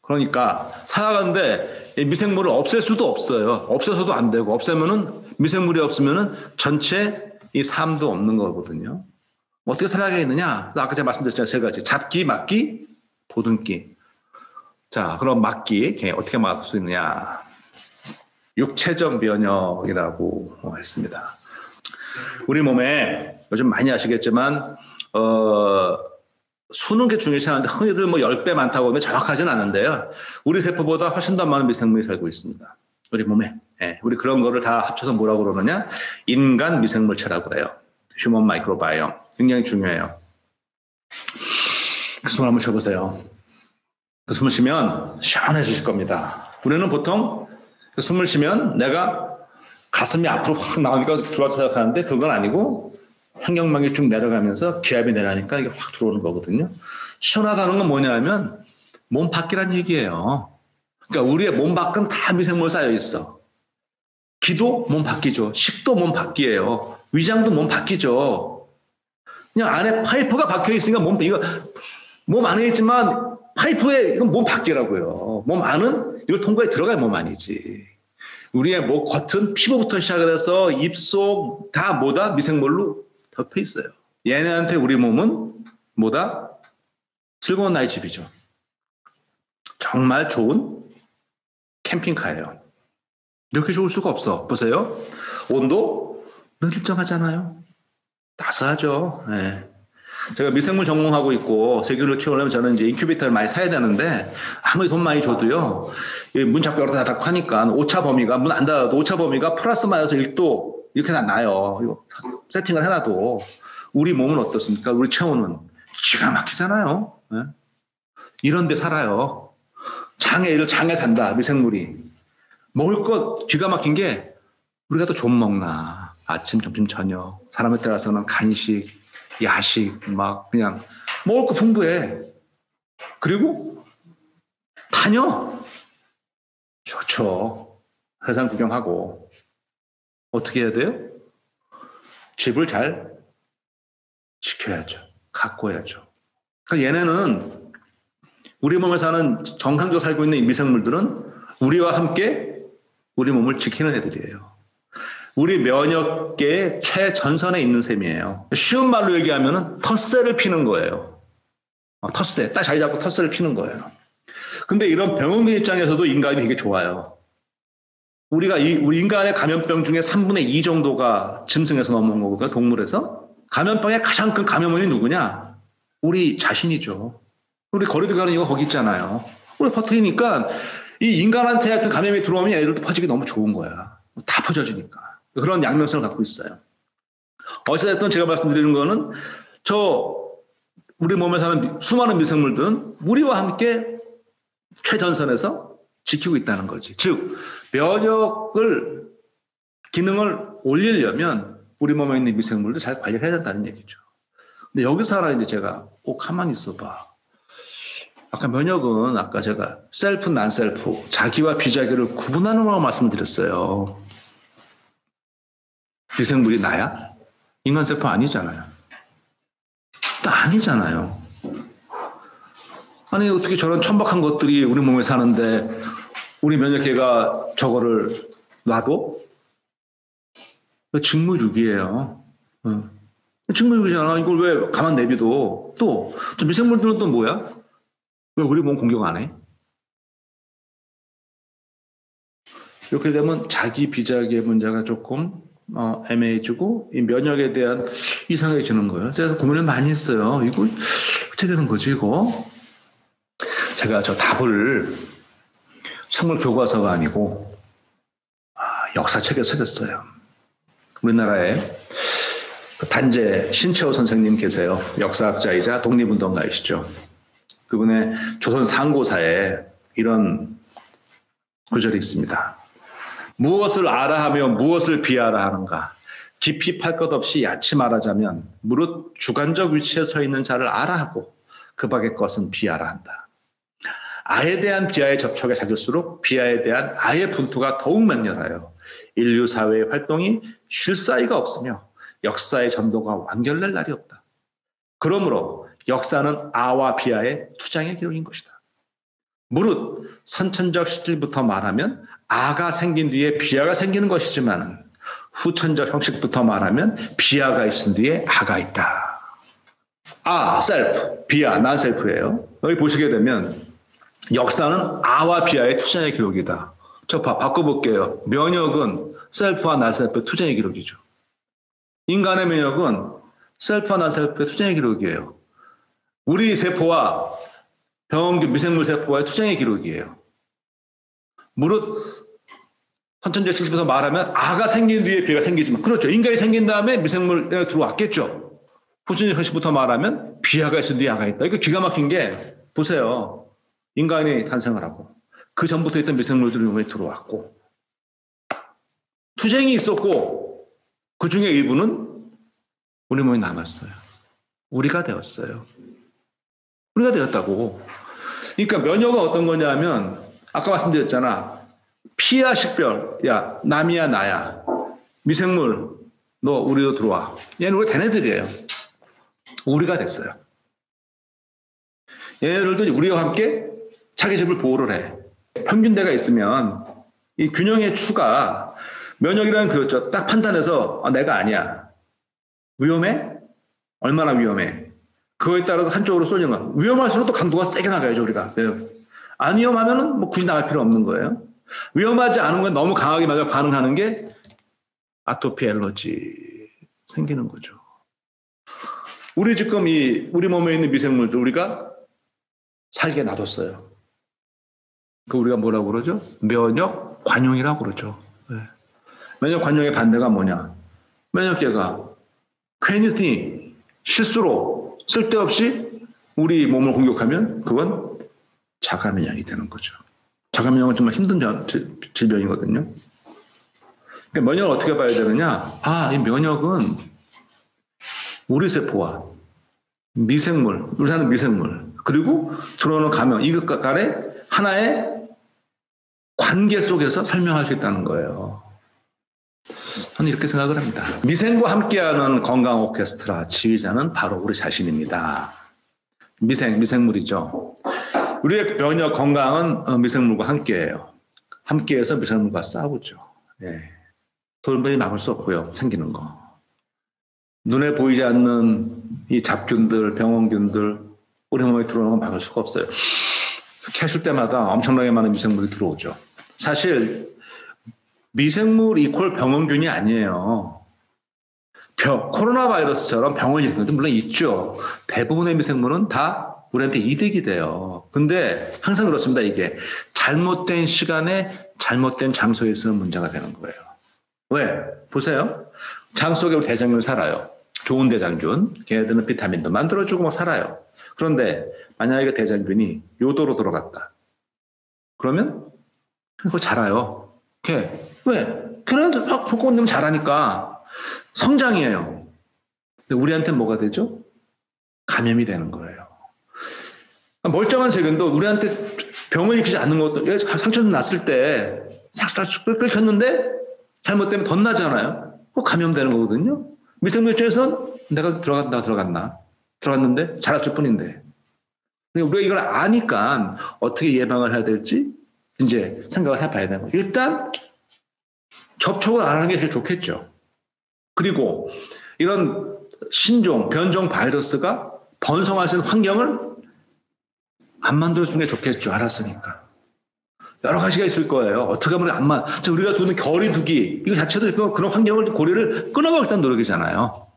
그러니까 살아가는데 미생물을 없앨 수도 없어요. 없애서도 안 되고 없애면은 미생물이 없으면은 전체 이 삶도 없는 거거든요. 어떻게 살아가겠느냐? 아까 제가 말씀드렸잖아요. 세 가지. 잡기, 막기, 보듬기. 자, 그럼 막기 어떻게 막을 수 있느냐? 육체적 면역이라고 했습니다. 우리 몸에 요즘 많이 아시겠지만 수는 게 중요시 하는데 흔히들 뭐 10배 많다고 하면 정확하진 않은데요. 우리 세포보다 훨씬 더 많은 미생물이 살고 있습니다. 우리 몸에. 예, 우리 그런 거를 다 합쳐서 뭐라고 그러느냐? 인간 미생물체라고 해요. 휴먼 마이크로바이옴. 굉장히 중요해요. 그 숨을 한번 쉬어보세요. 그 숨을 쉬면 시원해지실 겁니다. 우리는 보통 그 숨을 쉬면 내가 가슴이 앞으로 확 나오니까 들어와서 생각하는데 그건 아니고 환경막이 쭉 내려가면서 기압이 내려가니까 이게 확 들어오는 거거든요. 시원하다는 건 뭐냐면 몸 밖이란 얘기예요. 그러니까 우리의 몸 밖은 다 미생물 쌓여 있어. 기도 몸 밖이죠. 식도 몸 밖이에요. 위장도 몸 밖이죠. 그냥 안에 파이프가 박혀 있으니까 이거 몸 안에 있지만 파이프에 이건 몸 밖이라고요. 몸 안은 이걸 통과해 들어가야 몸 안이지. 우리의 목 겉은 피부부터 시작을 해서 입속 다 뭐다? 미생물로 덮여 있어요. 얘네한테 우리 몸은 뭐다? 즐거운 나의 집이죠. 정말 좋은 캠핑카예요. 이렇게 좋을 수가 없어. 보세요. 온도 늘 일정하잖아요. 따스하죠. 네. 제가 미생물 전공하고 있고 세균을 키우려면 저는 이제 인큐베이터를 많이 사야 되는데 아무리 돈 많이 줘도요. 문 잡고 열어다 닫고 하니까 오차 범위가 문 안 닫아도 오차 범위가 플러스 마이너스 1도 이렇게 나요. 이거 세팅을 해놔도 우리 몸은 어떻습니까? 우리 체온은 기가 막히잖아요. 네? 이런 데 살아요. 장에 산다. 미생물이. 먹을 것 기가 막힌 게 우리가 또 좀 먹나. 아침, 점심, 저녁. 사람에 따라서는 간식, 야식, 막 그냥 먹을 거 풍부해. 그리고 다녀. 좋죠. 세상 구경하고. 어떻게 해야 돼요? 집을 잘 지켜야죠. 가꿔야죠. 그러니까 얘네는 우리 몸에 사는 정상적으로 살고 있는 이 미생물들은 우리와 함께 우리 몸을 지키는 애들이에요. 우리 면역계의 최전선에 있는 셈이에요. 쉬운 말로 얘기하면 텃세를 피는 거예요. 텃세. 딱 자리 잡고 텃세를 피는 거예요. 근데 이런 병원의 입장에서도 인간이 되게 좋아요. 우리 인간의 감염병 중에 3분의 2 정도가 짐승에서 넘어온 거거든요. 동물에서. 감염병의 가장 큰 감염원이 누구냐? 우리 자신이죠. 우리 거리도 가는 이유가 거기 있잖아요. 우리 퍼뜨리니까 이 인간한테 같은 감염이 들어오면 애들도 퍼지기 너무 좋은 거야. 다 퍼져지니까. 그런 양면성을 갖고 있어요. 어찌됐든 제가 말씀드리는 거는 우리 몸에 사는 수많은 미생물들은 우리와 함께 최전선에서 지키고 있다는 거지. 즉 면역을 기능을 올리려면 우리 몸에 있는 미생물도 잘 관리를 해야 된다는 얘기죠. 근데 여기서 하나 이제 제가 가만히 있어봐. 아까 면역은 아까 제가 셀프, 난셀프, 자기와 비자기를 구분하는 거라고 말씀드렸어요. 미생물이 나야? 인간 세포 아니잖아요. 또 아니잖아요. 아니 어떻게 저런 천박한 것들이 우리 몸에 사는데 우리 면역계가 저거를 놔도? 직무유기예요. 직무유기잖아. 이걸 왜 가만 내비둬? 또 미생물들은 또 뭐야? 왜 우리 몸 공격 안 해? 이렇게 되면 자기 비자기의 문제가 조금 애매해지고 이 면역에 대한 이상해지는 거예요. 그래서 고민을 많이 했어요. 이걸 어떻게 되는 거지 이거? 제가 저 답을 생물 교과서가 아니고 역사책에 써졌어요. 우리나라에 단재 신채호 선생님 계세요. 역사학자이자 독립운동가이시죠. 그분의 조선 상고사에 이런 구절이 있습니다. 무엇을 알아하며 무엇을 비하라 하는가? 깊이 팔 것 없이 야치 말하자면 무릇 주관적 위치에 서 있는 자를 알아하고 그 밖의 것은 비하라 한다. 아에 대한 비하에 접촉이 잦을수록 비하에 대한 아의 분투가 더욱 맹렬하여 인류 사회의 활동이 쉴 사이가 없으며 역사의 전도가 완결될 날이 없다. 그러므로 역사는 아와 비하의 투장의 기록인 것이다. 무릇 선천적 실질부터 말하면 아가 생긴 뒤에 비하가 생기는 것이지만 후천적 형식부터 말하면 비하가 있은 뒤에 아가 있다. 아, 셀프, 비하, 난 셀프예요. 여기 보시게 되면 역사는 아와 비하의 투쟁의 기록이다. 저 바꿔볼게요. 면역은 셀프와 난 셀프의 투쟁의 기록이죠. 인간의 면역은 셀프와 난 셀프의 투쟁의 기록이에요. 우리 세포와 병원균 미생물 세포와의 투쟁의 기록이에요. 무릇 선천적 실질부터 말하면 아가 생긴 뒤에 비가 생기지만 그렇죠. 인간이 생긴 다음에 미생물이 들어왔겠죠. 후천적 형식부터 말하면 비하가 있은 뒤에 아가 있다. 이거 기가 막힌 게 보세요. 인간이 탄생을 하고 그 전부터 있던 미생물들이 몸에 들어왔고 투쟁이 있었고 그 중에 일부는 우리 몸에 남았어요. 우리가 되었어요. 우리가 되었다고. 그러니까 면역은 어떤 거냐면 아까 말씀드렸잖아. 피야 식별. 야 남이야 나야. 미생물 너 우리도 들어와. 얘는 우리 걔네들이에요. 우리가 됐어요. 얘네들도 우리와 함께 자기 집을 보호를 해. 평균대가 있으면 이 균형의 추가 면역이라는 그렇죠. 딱 판단해서 내가 아니야. 위험해? 얼마나 위험해? 그거에 따라서 한쪽으로 쏠리는 거야. 위험할수록 또 강도가 세게 나가야죠, 우리가. 안 위험하면은 뭐 굳이 나갈 필요 없는 거예요. 위험하지 않은 건 너무 강하게 반응하는 게 아토피 알러지 생기는 거죠. 우리 지금 우리 몸에 있는 미생물들 우리가 살게 놔뒀어요. 그 우리가 뭐라고 그러죠? 면역 관용이라고 그러죠. 네. 면역 관용의 반대가 뭐냐? 면역계가 괜히 실수로 쓸데없이 우리 몸을 공격하면 그건 자가면역이 되는 거죠. 자가면역은 정말 힘든 질병이거든요. 그러니까 면역을 어떻게 봐야 되느냐? 이 면역은 우리 세포와 미생물, 우리 사는 미생물, 그리고 들어오는 감염, 이것 간의 하나의 관계 속에서 설명할 수 있다는 거예요. 저는 이렇게 생각을 합니다. 미생과 함께하는 건강 오케스트라 지휘자는 바로 우리 자신입니다. 미생물이죠. 우리의 면역 건강은 미생물과 함께해요. 함께해서 미생물과 싸우죠. 예. 돌연변이 막을 수 없고요. 생기는 거. 눈에 보이지 않는 이 잡균들, 병원균들 우리 몸에 들어오는 건 막을 수가 없어요. 그렇게 하실 때마다 엄청나게 많은 미생물이 들어오죠. 사실 미생물 이퀄 병원균이 아니에요. 코로나 바이러스처럼 병원이 있는 것도 물론 있죠. 대부분의 미생물은 다 우리한테 이득이 돼요. 근데 항상 그렇습니다. 이게 잘못된 시간에 잘못된 장소에 있으면 문제가 되는 거예요. 왜? 보세요. 장 속에 우리 대장균 살아요. 좋은 대장균. 걔네들은 비타민도 만들어주고 막 살아요. 그런데 만약에 대장균이 요도로 들어갔다. 그러면 그거 자라요. 왜? 걔네들 막 볶고 있으면 자라니까 성장이에요. 근데 우리한테는 뭐가 되죠? 감염이 되는 거예요. 멀쩡한 세균도 우리한테 병을 일으키지 않는 것도 상처 좀 났을 때 싹싹 끓였는데 잘못되면 덧나잖아요. 그거 감염되는 거거든요. 미생물 입장에서는 내가 들어갔는데 자랐을 뿐인데. 우리가 이걸 아니까 어떻게 예방을 해야 될지 이제 생각을 해봐야 되는 거예요. 일단 접촉을 안 하는 게 제일 좋겠죠. 그리고 이런 신종, 변종 바이러스가 번성할 수 있는 환경을 안 만들어주는 게 좋겠죠. 알았으니까. 여러 가지가 있을 거예요. 어떻게 하면 우리가 두는 거리두기, 이거 자체도 그런 환경을, 고리를 끊어가고 일단 노력이잖아요.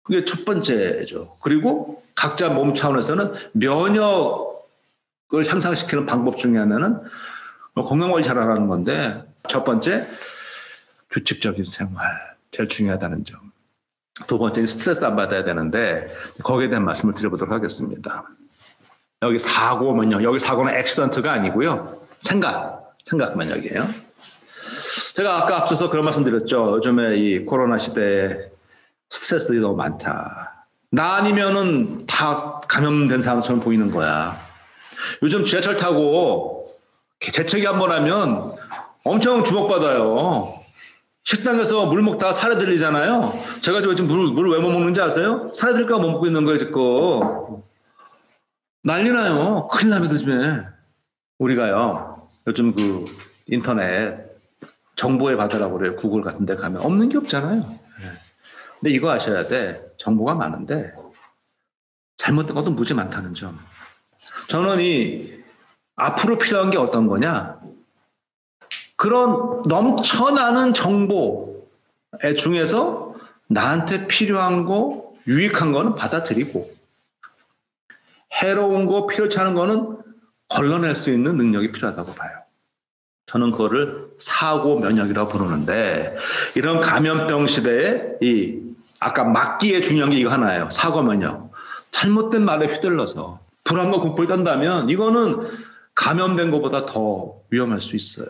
그게 첫 번째죠. 그리고 각자 몸 차원에서는 면역을 향상시키는 방법 중에 하나는 건강관리 잘하라는 건데 첫 번째 규칙적인 생활 제일 중요하다는 점. 두 번째는 스트레스 안 받아야 되는데 거기에 대한 말씀을 드려보도록 하겠습니다. 여기 사고 면역, 여기 사고는 액시던트가 아니고요. 생각 면역이에요. 제가 아까 앞서서 그런 말씀 드렸죠. 요즘에 이 코로나 시대에 스트레스들이 너무 많다. 나 아니면은 다 감염된 사람처럼 보이는 거야. 요즘 지하철 타고 재채기 한번 하면 엄청 주목받아요. 식당에서 물 먹다가 사례 들리잖아요. 제가 지금 물을 왜 못 먹는지 아세요? 사례 들릴까 못 먹고 있는 거예요, 지금. 난리 나요. 큰일 납니다, 요즘에. 우리가요, 요즘 그 인터넷 정보의 바다라고 그래요. 구글 같은 데 가면 없는 게 없잖아요. 근데 이거 아셔야 돼. 정보가 많은데 잘못된 것도 무지 많다는 점. 저는 이 앞으로 필요한 게 어떤 거냐? 그런 넘쳐나는 정보의 중에서 나한테 필요한 거, 유익한 거는 받아들이고 해로운 거, 필요치 않은 거는 걸러낼 수 있는 능력이 필요하다고 봐요. 저는 그거를 사고 면역이라고 부르는데 이런 감염병 시대에 아까 막기에 중요한 게 이거 하나예요. 사고 면역. 잘못된 말에 휘둘러서 불안과 공포에 떤다면 이거는 감염된 것보다 더 위험할 수 있어요.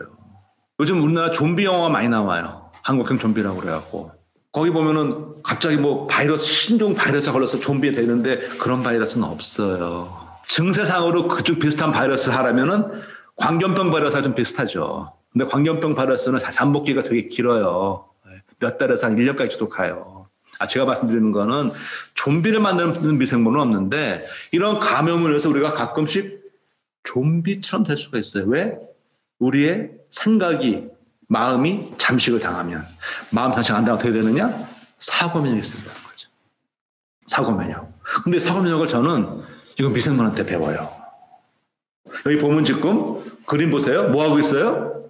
요즘 우리나라 좀비 영화 많이 나와요. 한국형 좀비라고 그래갖고. 거기 보면은 갑자기 뭐 바이러스, 신종 바이러스에 걸려서 좀비 되는데 그런 바이러스는 없어요. 증세상으로 그쪽 비슷한 바이러스를 하라면은 광견병 바이러스가 좀 비슷하죠. 근데 광견병 바이러스는 잠복기가 되게 길어요. 몇 달에서 한 1년까지도 가요. 제가 말씀드리는 거는 좀비를 만드는 미생물은 없는데 이런 감염을 해서 우리가 가끔씩 좀비처럼 될 수가 있어요. 왜? 우리의 생각이, 마음이 잠식을 당하면 마음 잠식 안 당하면 어떻게 되느냐? 사고면역이 쓴다는 거죠. 사고면역. 근데 사고면역을 저는 이거 미생물한테 배워요. 여기 보면 지금 그림 보세요. 뭐 하고 있어요?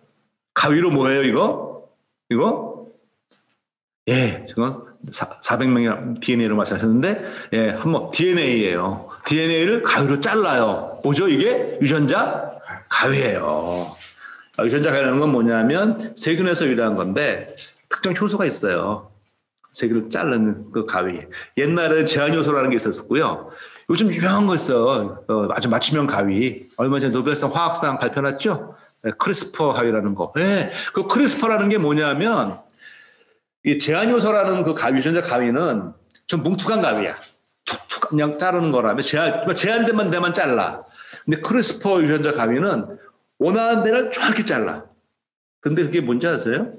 가위로 뭐예요, 이거? 예, 지금 400명이랑 DNA를 말씀하셨는데, 예, 한번 DNA예요. DNA를 가위로 잘라요. 뭐죠, 이게? 유전자 가위예요. 유전자 가위라는 건 뭐냐면 세균에서 유래한 건데 특정 효소가 있어요. 세균을 자르는 그 가위. 옛날에 제한효소라는 게 있었고요. 요즘 유명한 거 있어요. 아주 맞춤형 가위. 얼마 전에 노벨상 화학상 발표났죠? 네, 크리스퍼 가위라는 거. 네, 그 크리스퍼라는 게 뭐냐면 이 제한효소라는 그 가위, 유전자 가위는 좀 뭉툭한 가위야. 툭툭 그냥 자르는 거라면 제한된 데만 잘라. 근데 크리스퍼 유전자 가위는 원하는 데를 쫙 잘라. 근데 그게 뭔지 아세요?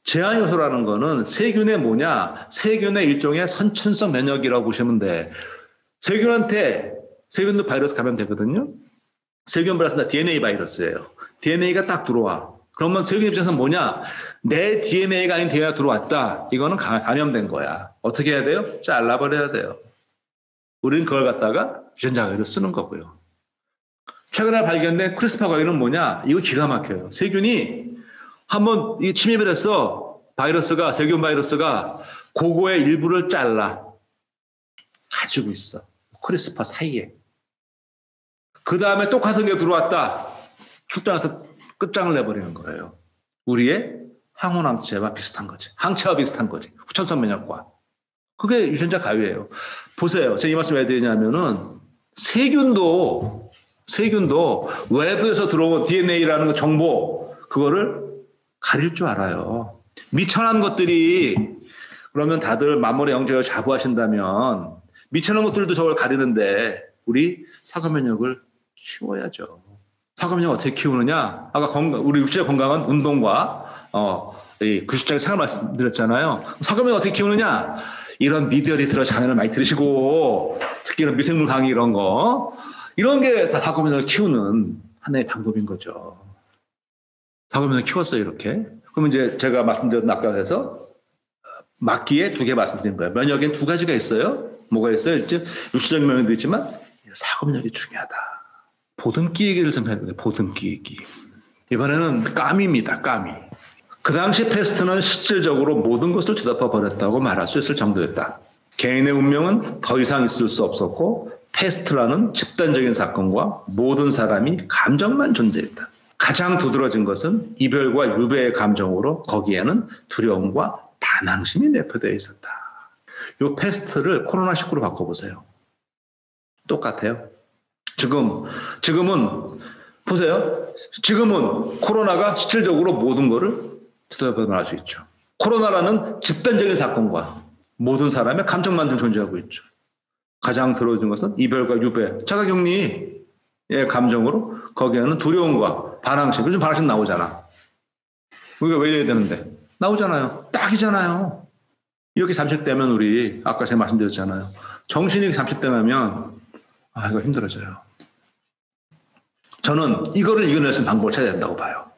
제한효소라는 거는 세균의 뭐냐? 세균의 일종의 선천성 면역이라고 보시면 돼. 세균도 바이러스 감염되거든요. 세균 바이러스는 DNA 바이러스예요. DNA가 딱 들어와. 그러면 세균 입장에서는 뭐냐? 내 DNA가 아닌 DNA가 들어왔다. 이거는 감염된 거야. 어떻게 해야 돼요? 잘라버려야 돼요. 우리는 그걸 갖다가 유전자 가위로 쓰는 거고요. 최근에 발견된 크리스퍼 가위는 뭐냐? 이거 기가 막혀요. 세균이 한번 침입을 해서 세균 바이러스가 그거의 일부를 잘라 가지고 있어. 크리스퍼 사이에. 그 다음에 똑같은 게 들어왔다. 출장해서 끝장을 내버리는 거예요. 우리의 항원항체와 비슷한 거지. 항체와 비슷한 거지. 후천성 면역과. 그게 유전자 가위예요. 보세요. 제가 이 말씀 왜 드리냐면은 세균도 외부에서 들어온 DNA라는 정보 그거를 가릴 줄 알아요. 미천한 것들이 그러면 다들 만물의 영역을 자부하신다면 미천한 것들도 저걸 가리는데 우리 사과면역을 키워야죠. 사과면역 어떻게 키우느냐? 아까 우리 육체의 건강은 운동과 이 규칙적인 생활 말씀드렸잖아요. 사과면역 어떻게 키우느냐? 이런 미디어 리터러시 강연을 많이 들으시고 특히 이런 미생물 강의 이런 게 사과면역을 키우는 하나의 방법인 거죠. 사과면역을 키웠어요, 이렇게. 그러면 이제 제가 말씀드렸던 아까 해서 막기에 2개 말씀드린 거예요. 면역엔 2가지가 있어요. 뭐가 있어요? 육체적인 면역도 있지만 사과면역이 중요하다. 보듬기 얘기를 좀 해야 돼요. 보듬기 얘기. 이번에는 까미입니다. 까미. 그 당시 패스트는 실질적으로 모든 것을 뒤덮어 버렸다고 말할 수 있을 정도였다. 개인의 운명은 더 이상 있을 수 없었고 패스트라는 집단적인 사건과 모든 사람이 감정만 존재했다. 가장 두드러진 것은 이별과 유배의 감정으로 거기에는 두려움과 반항심이 내포되어 있었다. 이 패스트를 코로나19로 바꿔보세요. 똑같아요. 지금은 보세요. 지금은 코로나가 실질적으로 모든 것을 두드러볼 수 있죠. 코로나라는 집단적인 사건과 모든 사람의 감정만 존재하고 있죠. 가장 들어준 것은 이별과 유배, 자가격리의 감정으로 거기에는 두려움과 반항심. 요즘 반항심 나오잖아. 우리가 왜 이래야 되는데? 나오잖아요. 딱이잖아요. 이렇게 잠식되면 우리 아까 제가 말씀드렸잖아요. 정신이 잠식되면 이거 힘들어져요. 저는 이거를 이겨낼 수 있는 방법을 찾아야 된다고 봐요.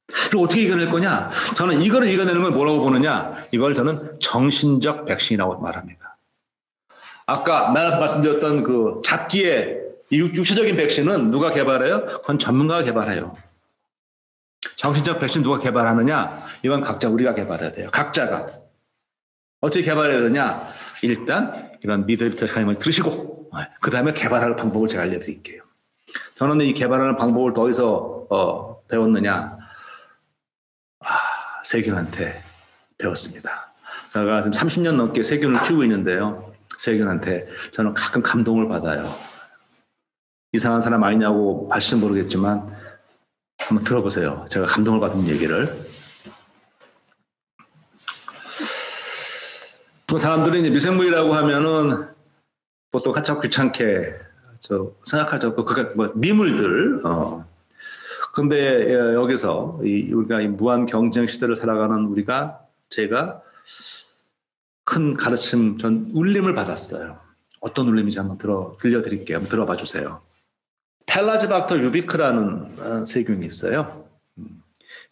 그리고 어떻게 이겨낼 거냐? 저는 이거를 이겨내는 걸 뭐라고 보느냐? 이걸 저는 정신적 백신이라고 말합니다. 아까 말씀드렸던 그 잡기의 육체적인 백신은 누가 개발해요? 그건 전문가가 개발해요. 정신적 백신 누가 개발하느냐? 이건 각자 우리가 개발해야 돼요. 각자가. 어떻게 개발해야 되냐? 일단 이런 미드리프트 강의를 들으시고 그 다음에 개발할 방법을 제가 알려드릴게요. 저는 이 개발하는 방법을 더 어디서 배웠느냐? 세균한테 배웠습니다. 제가 지금 30년 넘게 세균을 키우고 있는데요. 세균한테 저는 가끔 감동을 받아요. 이상한 사람 아니냐고 하실지 모르겠지만 한번 들어보세요. 제가 감동을 받은 얘기를. 또 사람들이 이제 미생물이라고 하면은 보통 가장 귀찮게 생각하죠. 그게 뭐 미물들. 근데 여기서 우리가 이 무한 경쟁 시대를 살아가는 제가 큰 가르침, 전 울림을 받았어요. 어떤 울림인지 한번 들려드릴게요. 한번 들어봐 주세요. 펠라지박터 유비크라는 세균이 있어요.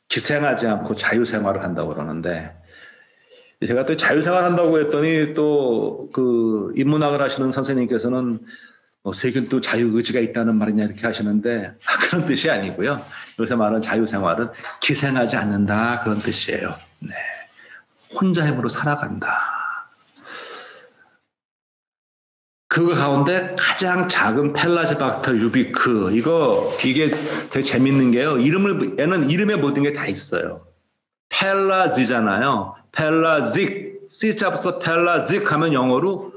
기생하지 않고 자유생활을 한다고 그러는데, 제가 또 자유생활 한다고 했더니 또 그 인문학을 하시는 선생님께서는 세균도 자유의지가 있다는 말이냐 이렇게 하시는데 그런 뜻이 아니고요. 여기서 말하는 자유생활은 기생하지 않는다 그런 뜻이에요. 네. 혼자 힘으로 살아간다. 그 가운데 가장 작은 펠라지박터 유비크 이게 되게 재밌는 게요. 얘는 이름에 모든 게 다 있어요. 펠라지잖아요. 펠라직 C자부터 펠라직 하면 영어로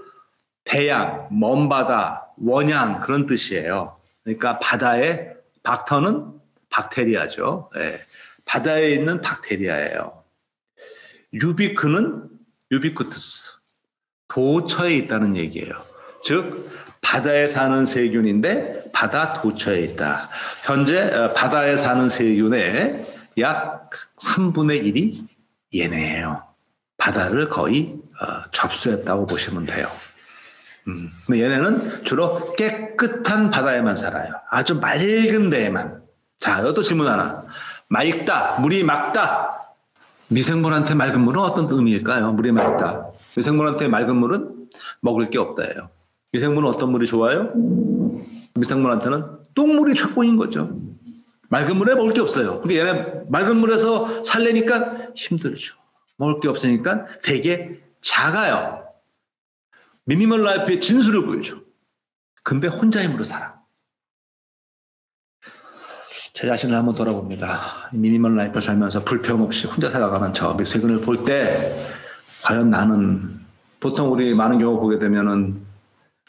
배양, 먼바다, 원양 그런 뜻이에요. 그러니까 바다의 박터는 박테리아죠. 네. 바다에 있는 박테리아예요. 유비크는 유비쿠투스, 도처에 있다는 얘기예요. 즉 바다에 사는 세균인데 바다 도처에 있다. 현재 바다에 사는 세균의 약 3분의 1이 얘네예요. 바다를 거의 접수했다고 보시면 돼요. 근데 얘네는 주로 깨끗한 바다에만 살아요. 아주 맑은 데에만. 자, 이것도 질문 하나. 맑다, 물이 맑다. 미생물한테 맑은 물은 어떤 의미일까요? 물이 맑다. 미생물한테 맑은 물은 먹을 게 없다예요. 미생물은 어떤 물이 좋아요? 미생물한테는 똥물이 최고인 거죠. 맑은 물에 먹을 게 없어요. 근데 얘네 맑은 물에서 살려니까 힘들죠. 먹을 게 없으니까 되게 작아요. 미니멀 라이프의 진수를 보여줘. 근데 혼자 힘으로 살아. 제 자신을 한번 돌아봅니다. 미니멀 라이프를 살면서 불평 없이 혼자 살아가는 저 세균을 볼 때 과연 나는 보통 우리 많은 경우 보게 되면은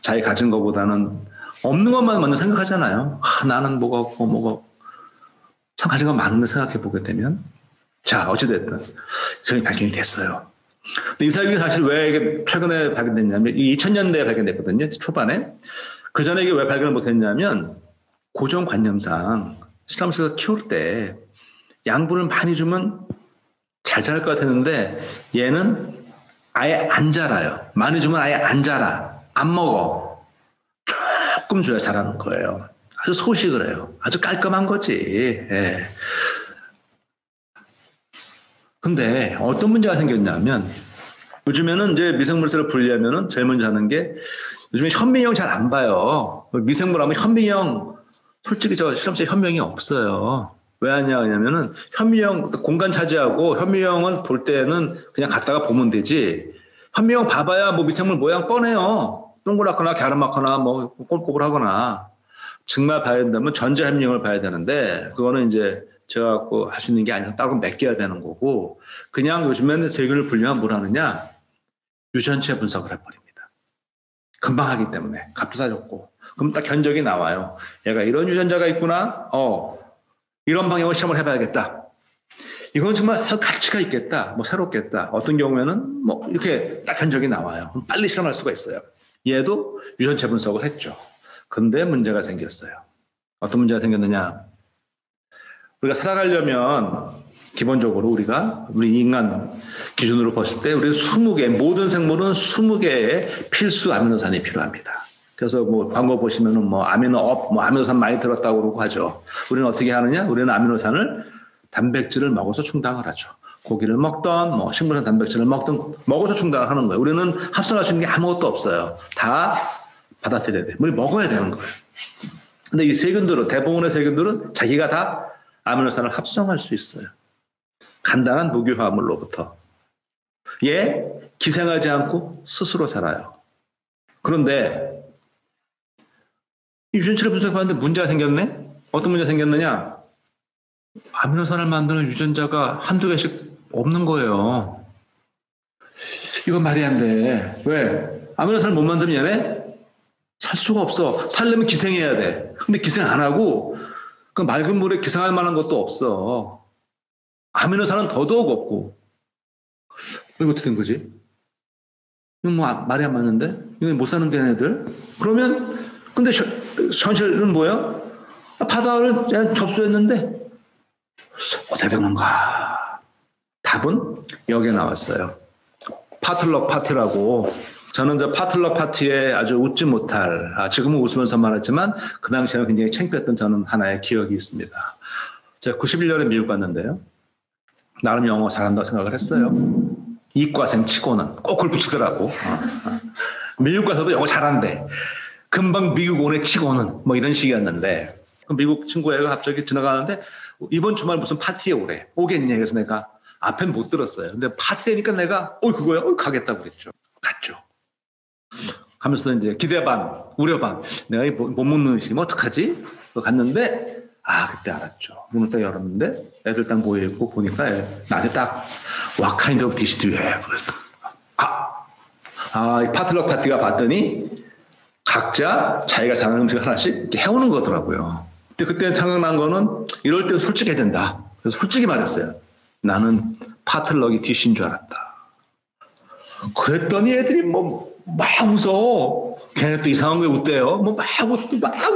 자기 가진 것보다는 없는 것만 먼저 생각하잖아요. 나는 뭐가 없고 참 가진 건 많은데 생각해 보게 되면 자 어찌됐든 세균이 발견이 됐어요. 근데 이 세균이 사실 왜 이게 최근에 발견됐냐면 2000년대에 발견됐거든요. 초반에. 그 전에 이게 왜 발견을 못했냐면 고정관념상 실험실에서 키울 때 양분을 많이 주면 잘 자랄 것 같았는데 얘는 아예 안 자라요. 많이 주면 아예 안 자라. 안 먹어. 조금 줘야 자라는 거예요. 아주 소식을 해요. 아주 깔끔한 거지. 예. 근데 어떤 문제가 생겼냐면 요즘에는 이제 미생물세를 분리하면은 제일 먼저 하는 게 요즘에 현미경 잘 안 봐요. 미생물 하면 현미경 솔직히 저 실험실에 현미경이 없어요. 왜 하냐 하냐면은 현미경 공간 차지하고 현미경은 볼 때는 그냥 갖다가 보면 되지. 현미경 봐봐야 뭐 미생물 모양 뻔해요. 동그랗거나 갸름하거나 뭐 꼬불꼬불하거나 정말 봐야 된다면 전자협력을 봐야 되는데 그거는 이제 제가 갖고 할 수 있는 게 아니라 따로 맡겨야 되는 거고 그냥 요즘에는 세균을 분류하면 뭘 하느냐 유전체 분석을 해버립니다. 금방 하기 때문에 값도 싸졌고 그럼 딱 견적이 나와요. 얘가 이런 유전자가 있구나. 이런 방향으로 시험을 해봐야겠다. 이건 정말 가치가 있겠다. 뭐 새롭겠다. 어떤 경우에는 뭐 이렇게 딱 견적이 나와요. 그럼 빨리 실험할 수가 있어요. 얘도 유전체 분석을 했죠. 근데 문제가 생겼어요. 어떤 문제가 생겼느냐. 우리가 살아가려면 기본적으로 우리 인간 기준으로 봤을 때 우리 20개, 모든 생물은 20개의 필수 아미노산이 필요합니다. 그래서 뭐 광고 보시면은 뭐 아미노업, 뭐 아미노산 많이 들었다고 그러고 하죠. 우리는 어떻게 하느냐? 우리는 아미노산을 단백질을 먹어서 충당을 하죠. 고기를 먹던 뭐 식물성 단백질을 먹던 먹어서 충당을 하는 거예요. 우리는 합성할 수 있는 게 아무것도 없어요. 다 받아들여야 돼. 우리 먹어야 되는 거예요. 근데 이 세균들은 대부분의 세균들은 자기가 다 아미노산을 합성할 수 있어요. 간단한 무기화합물로부터. 얘 기생하지 않고 스스로 살아요. 그런데 이 유전체를 분석하는데 문제가 생겼네? 어떤 문제가 생겼느냐? 아미노산을 만드는 유전자가 한두 개씩 없는 거예요. 이건 말이 안 돼. 왜? 아미노산을 못 만들면 얘네 살 수가 없어. 살려면 기생해야 돼. 근데 기생 안 하고 그 맑은 물에 기생할 만한 것도 없어. 아미노산은 더더욱 없고. 이거 어떻게 된 거지? 이건 뭐 말이 안 맞는데? 이건 못 사는 데 애들? 그러면 근데 현실은 뭐야? 바다를 그냥 접수했는데 어떻게 된 건가? 답은 여기에 나왔어요. 파틀럭 파티라고. 저는 저 파틀럭 파티에 아주 웃지 못할, 지금은 웃으면서 말했지만 그 당시에는 굉장히 창피했던 저는 하나의 기억이 있습니다. 제가 91년에 미국 갔는데요. 나름 영어 잘한다고 생각을 했어요. 이과생 치고는 꼭 그걸 붙이더라고. 미국 가서도 영어 잘한대. 금방 미국 오네 치고는 뭐 이런 식이었는데 그 미국 친구 애가 갑자기 지나가는데 이번 주말 무슨 파티에 오겠니? 그래서 내가 앞엔 못 들었어요. 근데 파티 되니까 내가 그거야? 가겠다고 그랬죠. 갔죠. 가면서 이제 기대 반, 우려 반. 내가 못 먹는 음식이면 어떡하지? 갔는데 그때 알았죠. 문을 딱 열었는데 애들 딱 모여있고 보니까 나한테 딱 What kind of dish do you have? 이 파틀럭 파티가 봤더니 각자 자기가 잘하는 음식 하나씩 이렇게 해오는 거더라고요. 근데 그때 생각난 거는 이럴 때 솔직해야 된다. 그래서 솔직히 말했어요. 나는 파틀럭이 디시인 줄 알았다. 그랬더니 애들이 막 웃어. 걔네 또 이상한 거에 웃대요. 막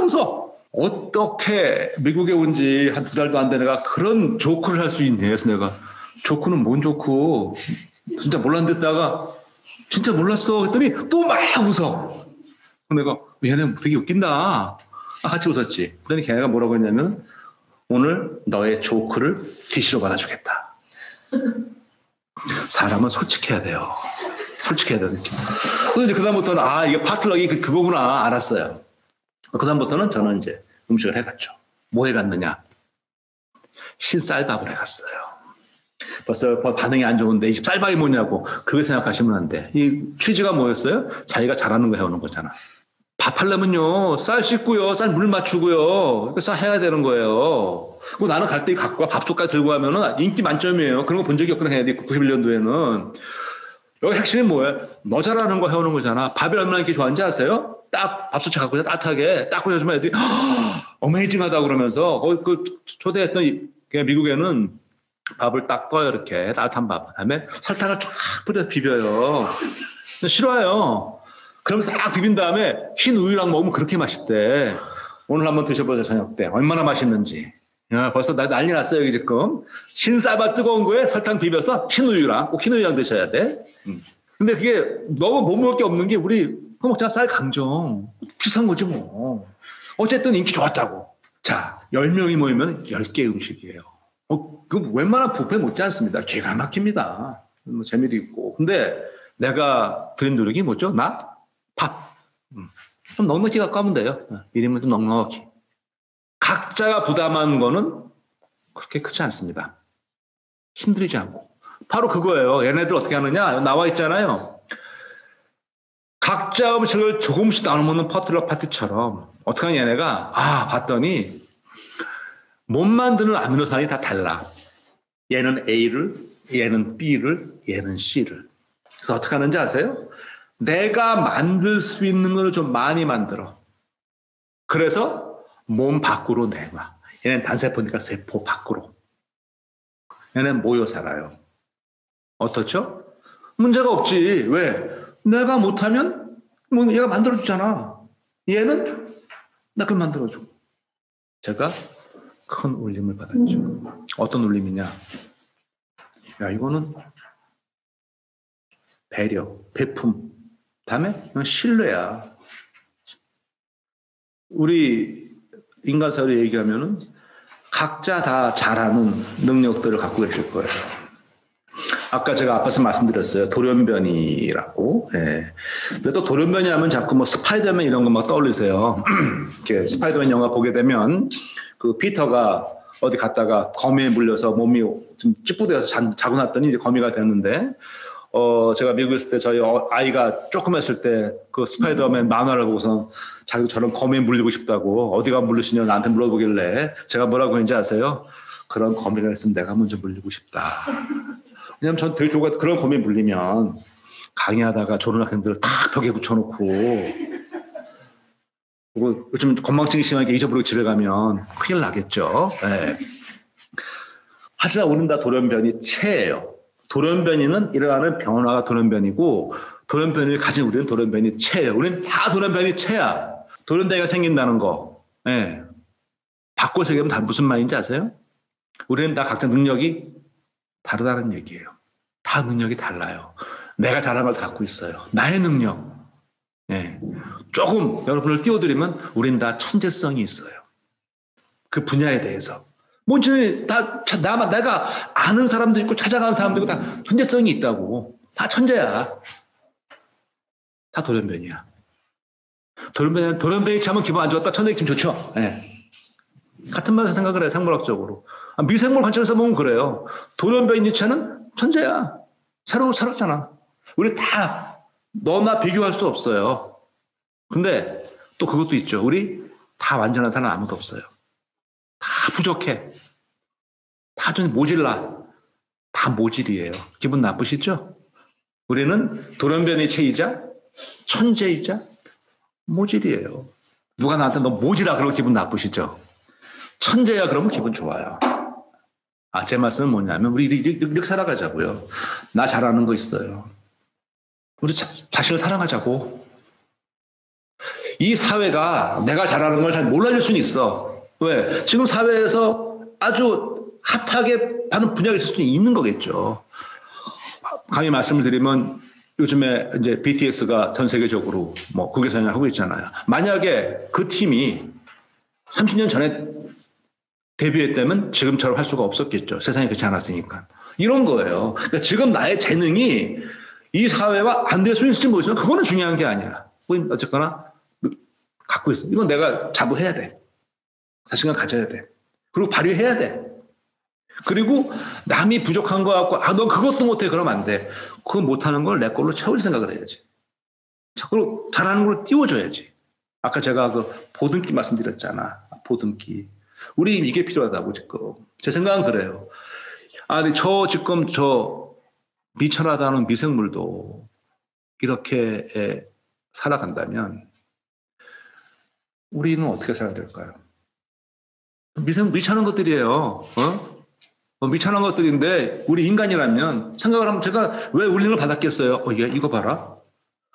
웃어. 어떻게 미국에 온 지 한 2달도 안 된 애가 그런 조크를 할 수 있니? 그래서 내가 조크는 뭔 조크? 진짜 몰랐는데 내가 진짜 몰랐어. 그랬더니 또 막 웃어. 내가 얘네 되게 웃긴다. 같이 웃었지. 그랬더니 걔네가 뭐라고 했냐면 오늘 너의 조크를 디시로 받아주겠다. 사람은 솔직해야 돼요. 솔직해야 되는 느낌. 그래서 이제 그다음부터는 이게 파틀럭이 그거구나 알았어요. 그다음부터는 저는 이제 음식을 해갔죠. 뭐 해갔느냐? 신쌀밥을 해갔어요. 벌써 반응이 안 좋은데 이 쌀밥이 뭐냐고 그렇게 생각하시면 안 돼. 이 취지가 뭐였어요? 자기가 잘하는 거 해오는 거잖아. 밥 하려면요 쌀 씻고요, 쌀 물 맞추고요, 쌀 해야 되는 거예요. 그리고 나는 갈 때 갖고 와 밥솥까지 들고 가면은 인기 만점이에요. 그런 거 본 적이 없구나. 91년도에는. 여기 핵심이 뭐예요? 너 잘하는 거 해오는 거잖아. 밥이 얼마나 인기 좋아하는지 아세요? 딱 밥솥에 갖고 따뜻하게 딱 꽂아주면 애들이 어메이징하다고 그러면서 그 초대했던 미국에는 밥을 딱 떠요. 이렇게 따뜻한 밥. 그다음에 설탕을 쫙 뿌려서 비벼요. 싫어요. 그럼 싹 비빈 다음에 흰 우유랑 먹으면 그렇게 맛있대. 오늘 한번 드셔보세요. 저녁 때 얼마나 맛있는지. 벌써 난리 났어요. 여기 지금 흰쌀밥 뜨거운 거에 설탕 비벼서 흰 우유랑 꼭 흰 우유랑 드셔야 돼. 근데 그게 너무 못 먹을 게 없는 게 우리 그거 먹잖아. 쌀 강정 비슷한 거지 뭐. 어쨌든 인기 좋았다고. 자, 10명이 모이면 10개 음식이에요. 그 웬만한 뷔페 못지 않습니다. 기가 막힙니다. 뭐 재미도 있고. 근데 내가 들인 노력이 뭐죠? 밥. 좀 넉넉히 갖고 가면 돼요. 1인분 좀 넉넉히. 각자가 부담한 거는 그렇게 크지 않습니다. 힘들이지 않고. 바로 그거예요. 얘네들 어떻게 하느냐? 나와 있잖아요. 각자 음식을 조금씩 나눠 먹는 퍼틀럭 파티처럼 어떻게 하냐 얘네가 봤더니 못 만드는 아미노산이 다 달라. 얘는 A를, 얘는 B를, 얘는 C를. 그래서 어떻게 하는지 아세요? 내가 만들 수 있는 걸 좀 많이 만들어. 그래서 몸 밖으로 내놔. 얘는 단세포니까 세포 밖으로. 얘는 모여 살아요. 어떻죠? 문제가 없지. 왜? 내가 못하면 뭐 얘가 만들어주잖아. 얘는 나 그걸 만들어줘. 제가 큰 울림을 받았죠. 어떤 울림이냐? 야, 이거는 배려, 베품, 다음에 이건 신뢰야. 우리 인간사회로 얘기하면은 각자 다 잘하는 능력들을 갖고 계실 거예요. 아까 제가 앞에서 말씀드렸어요. 돌연변이라고. 예. 근데 또 돌연변이 하면 자꾸 뭐 스파이더맨 이런 거 막 떠올리세요. 이렇게 스파이더맨 영화 보게 되면 그 피터가 어디 갔다가 거미에 물려서 몸이 좀 찌뿌대서 자고 났더니 이제 거미가 됐는데, 제가 미국에 있을 때 저희 아이가 조금 했을 때 그 스파이더맨 만화를 보고서 자기도 저런 거미에 물리고 싶다고 어디가 물리시냐 나한테 물어보길래 제가 뭐라고 했는지 아세요? 그런 거미가 있으면 내가 먼저 물리고 싶다. 왜냐면 전 되게 좋아요. 그런 거미에 물리면 강의하다가 졸은 학생들을 다 벽에 붙여놓고 그리고 요즘 건망증이 심하게 잊어버리고 집에 가면 큰일 나겠죠. 네. 하지만 우리는 다 돌연변이 체예요. 돌연변이는 일어나는 변화가 돌연변이고 돌연변이를 가진 우리는 돌연변이 체예요. 우리는 다 돌연변이 체야. 돌연변이가 생긴다는 거. 네. 바꿔서 얘기하면 다 무슨 말인지 아세요? 우리는 다 각자 능력이 다르다는 얘기예요. 다 능력이 달라요. 내가 잘하는 걸 갖고 있어요. 나의 능력. 네. 조금 여러분을 띄워드리면 우린 다 천재성이 있어요. 그 분야에 대해서. 뭔지 내가 아는 사람도 있고 찾아가는 사람도 있고 다 천재성이 있다고. 다 천재야. 다 돌연변이야. 돌연변이 참은 기분 안 좋았다. 천재 기분 좋죠. 네. 같은 말을 생각을 해요. 생물학적으로. 미생물 관점에서 보면 그래요. 돌연변이 니체는 천재야. 새롭잖아. 우리 다 너나 비교할 수 없어요. 근데 또 그것도 있죠. 우리 다 완전한 사람 아무도 없어요. 다 부족해. 다 좀 모질라. 다 모질이에요. 기분 나쁘시죠? 우리는 돌연변이 체이자 천재이자 모질이에요. 누가 나한테 너 모질아 그러면 기분 나쁘시죠? 천재야 그러면 기분 좋아요. 제 말씀은 뭐냐면 우리 이렇게 살아가자고요. 나 잘하는 거 있어요. 우리 자신을 사랑하자고. 이 사회가 내가 잘하는 걸 잘 몰라줄 수는 있어. 왜? 지금 사회에서 아주 핫하게 하는 분야가 있을 수는 있는 거겠죠. 감히 말씀을 드리면 요즘에 이제 BTS가 전 세계적으로 뭐 국외선을 하고 있잖아요. 만약에 그 팀이 30년 전에 데뷔했다면 지금처럼 할 수가 없었겠죠. 세상이 그렇지 않았으니까. 이런 거예요. 그러니까 지금 나의 재능이 이 사회와 안 될 수 있을지 모르지만 그거는 중요한 게 아니야. 어쨌거나 갖고 있어. 이건 내가 자부해야 돼. 자신감 가져야 돼. 그리고 발휘해야 돼. 그리고 남이 부족한 거 갖고 너 그것도 못해 그러면 안 돼. 그거 못하는 걸 내 걸로 채울 생각을 해야지. 그리고 잘하는 걸 띄워줘야지. 아까 제가 그 보듬기 말씀드렸잖아. 보듬기. 우리 이게 필요하다고 지금. 제 생각은 그래요. 지금 미천하다는 미생물도 이렇게 살아간다면 우리는 어떻게 살아야 될까요? 미천한 것들이에요. 미천한 것들인데 우리 인간이라면 생각을 하면 제가 왜 울림을 받았겠어요? 이거 봐라.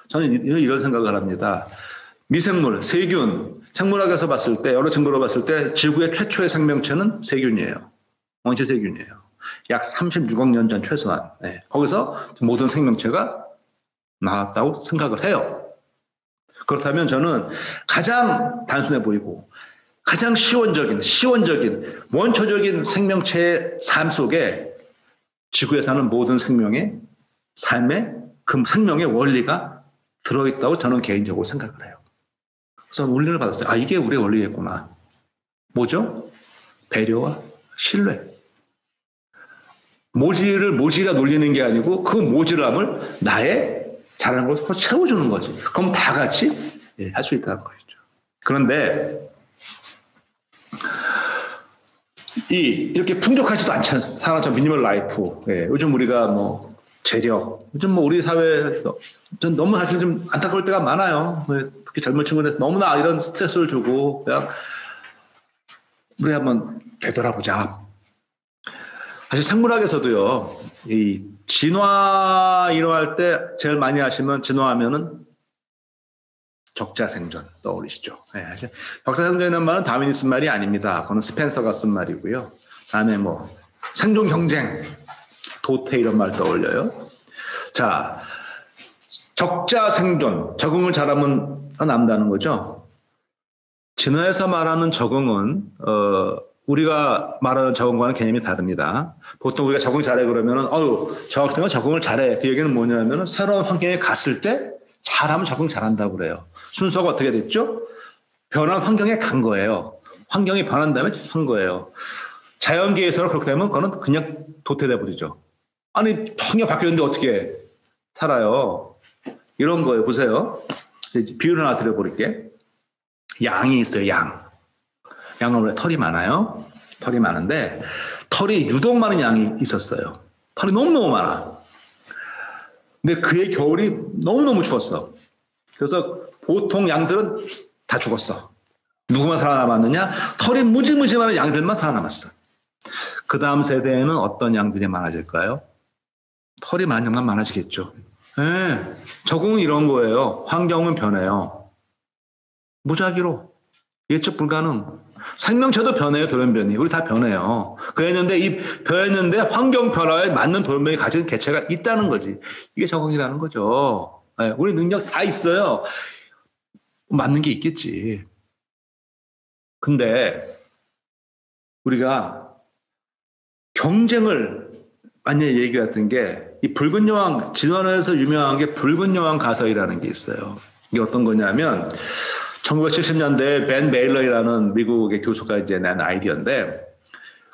저는 이런 생각을 합니다. 미생물, 세균, 생물학에서 봤을 때 여러 증거로 봤을 때 지구의 최초의 생명체는 세균이에요. 원시 세균이에요. 약 36억 년 전 최소한. 네. 거기서 모든 생명체가 나왔다고 생각을 해요. 그렇다면 저는 가장 단순해 보이고 가장 시원적인 원초적인 생명체의 삶 속에 지구에 사는 모든 생명의 삶에 그 생명의 원리가 들어있다고 저는 개인적으로 생각을 해요. 그래서 울림을 받았어요. 이게 우리의 원리겠구나. 뭐죠? 배려와 신뢰. 모질이라 놀리는 게 아니고 그 모질함을 나의 잘하는 걸 서로 채워주는 거지. 그럼 다 같이 할 수 있다는 거죠. 그런데 이렇게 풍족하지도 않지 사람처럼 미니멀 라이프. 요즘 우리가 뭐 재력, 요즘 뭐 우리 사회 전 너무 사실 좀 안타까울 때가 많아요. 특히 젊은 친구들 너무나 이런 스트레스를 주고 그냥 우리 한번 되돌아보자. 사실 생물학에서도요, 이 진화 일어날 때 제일 많이 하시면 진화하면은 적자생존 떠오르시죠. 사실 적자생존이라는 말은 다윈이 쓴 말이 아닙니다. 그거는 스펜서가 쓴 말이고요. 다음에 뭐 생존 경쟁, 도태 이런 말 떠올려요. 자, 적자생존, 적응을 잘하면 남다는 거죠. 진화에서 말하는 적응은 우리가 말하는 적응과는 개념이 다릅니다. 보통 우리가 적응 잘해 그러면은 저 학생은 적응을 잘해. 그 얘기는 뭐냐면은 새로운 환경에 갔을 때 잘하면 적응 잘한다고 그래요. 순서가 어떻게 됐죠? 변한 환경에 간 거예요. 환경이 변한 다음에 한 거예요. 자연계에서는 그렇게 되면 그거는 그냥 도태돼 버리죠. 아니 환경 바뀌었는데 어떻게 살아요? 이런 거예요. 보세요. 비유를 하나 드려버릴게. 양이 있어요. 양은 원래 털이 많아요. 털이 많은데 털이 유독 많은 양이 있었어요. 털이 너무너무 많아. 근데 그의 겨울이 너무너무 추웠어. 그래서 보통 양들은 다 죽었어. 누구만 살아남았느냐? 털이 무지무지 많은 양들만 살아남았어. 그 다음 세대에는 어떤 양들이 많아질까요? 털이 많은 양만 많아지겠죠. 적응은 이런 거예요. 환경은 변해요. 무작위로. 예측 불가능. 생명체도 변해요. 돌연변이. 우리 다 변해요. 변했는데 환경 변화에 맞는 돌연변이 가진 개체가 있다는 거지. 이게 적응이라는 거죠. 우리 능력 다 있어요. 맞는 게 있겠지. 근데 우리가 경쟁을 만약에 얘기했던 게 이 붉은 여왕, 진화론에서 유명한 게 붉은 여왕 가설이라는 게 있어요. 이게 어떤 거냐면 1970년대에 벤 메일러라는 미국의 교수가 이제 낸 아이디어인데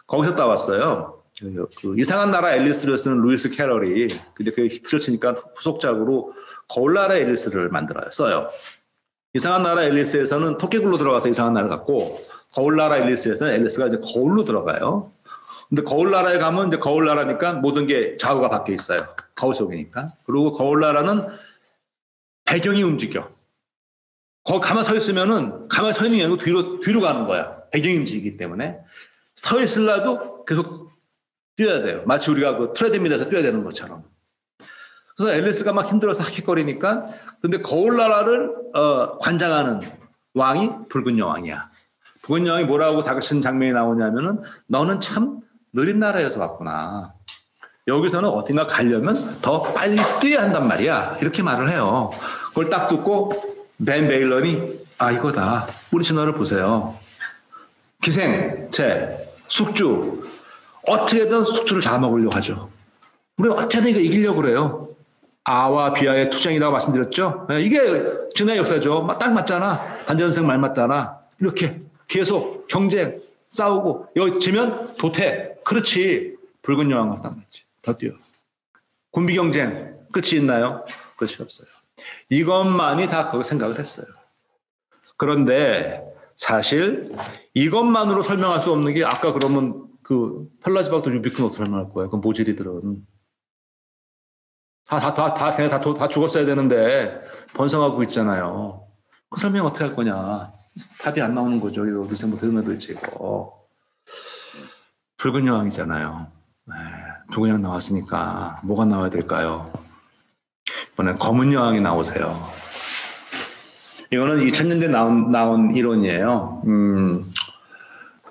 거기서 따왔어요. 그 이상한 나라 앨리스를 쓰는 루이스 캐럴이 근데 그 히트를 치니까 후속작으로 거울 나라 앨리스를 써요. 이상한 나라 앨리스에서는 토끼굴로 들어가서 이상한 나라를 갖고 거울 나라 앨리스에서는 앨리스가 이제 거울로 들어가요. 근데 거울 나라에 가면 이제 거울 나라니까 모든 게 좌우가 바뀌어 있어요. 거울 속이니까. 그리고 거울 나라는 배경이 움직여. 거기 가만 서 있으면은 가만 서 있는 게 아니고 뒤로 가는 거야. 배경이 움직이기 때문에 서 있을라도 계속 뛰어야 돼요. 마치 우리가 그 트레드밀에서 뛰어야 되는 것처럼. 그래서 앨리스가 막 힘들어서 헥헥거리니까 근데 거울 나라를 관장하는 왕이 붉은 여왕이야. 붉은 여왕이 뭐라고 다그치는 장면이 나오냐면은 너는 참 느린 나라에서 왔구나. 여기서는 어딘가 가려면 더 빨리 뛰어야 한단 말이야. 이렇게 말을 해요. 그걸 딱 듣고 벤 메일런이 이거다. 우리 진화를 보세요. 기생체, 숙주. 어떻게든 숙주를 잡아먹으려고 하죠. 우리가 어떻게든 이거 이기려고 그래요. 아와 비아의 투쟁이라고 말씀드렸죠. 이게 진화의 역사죠. 딱 맞잖아. 단전생 말 맞잖아. 이렇게 계속 경쟁, 싸우고 여기 지면 도태. 그렇지. 붉은 여왕 가서 딱 맞지. 더 뛰어. 군비 경쟁 끝이 있나요? 끝이 없어요. 이것만이 다 그거 생각을 했어요. 그런데 사실 이것만으로 설명할 수 없는 게 아까 그러면 그 펠라지박터 유비크는 어떻게 설명할 거예요? 그 모질이들은 다 죽었어야 되는데 번성하고 있잖아요. 그 설명 어떻게 할 거냐? 답이 안 나오는 거죠. 이거 어디서 뭐 되는 도대체 이거. 붉은 여왕이잖아요. 붉은 여왕 나왔으니까 뭐가 나와야 될까요? 이번엔 검은 여왕이 나오세요. 이거는 2000년대에 나온 이론이에요.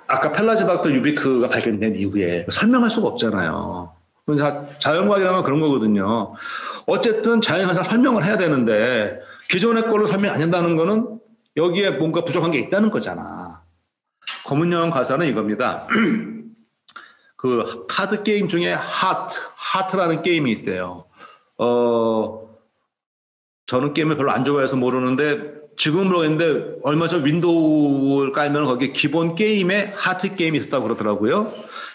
아까 펠라지박터 유비크가 발견된 이후에 설명할 수가 없잖아요. 자연과학이라면 그런 거거든요. 어쨌든 자연과학을 설명을 해야 되는데 기존의 걸로 설명 안 한다는 거는 여기에 뭔가 부족한 게 있다는 거잖아. 검은 여왕 가설은 이겁니다. 그 카드 게임 중에 하트라는 게임이 있대요. 저는 게임을 별로 안 좋아해서 모르는데 지금으로 했는데 얼마 전 윈도우를 깔면 거기에 기본 게임에 하트 게임이 있었다고 그러더라고요.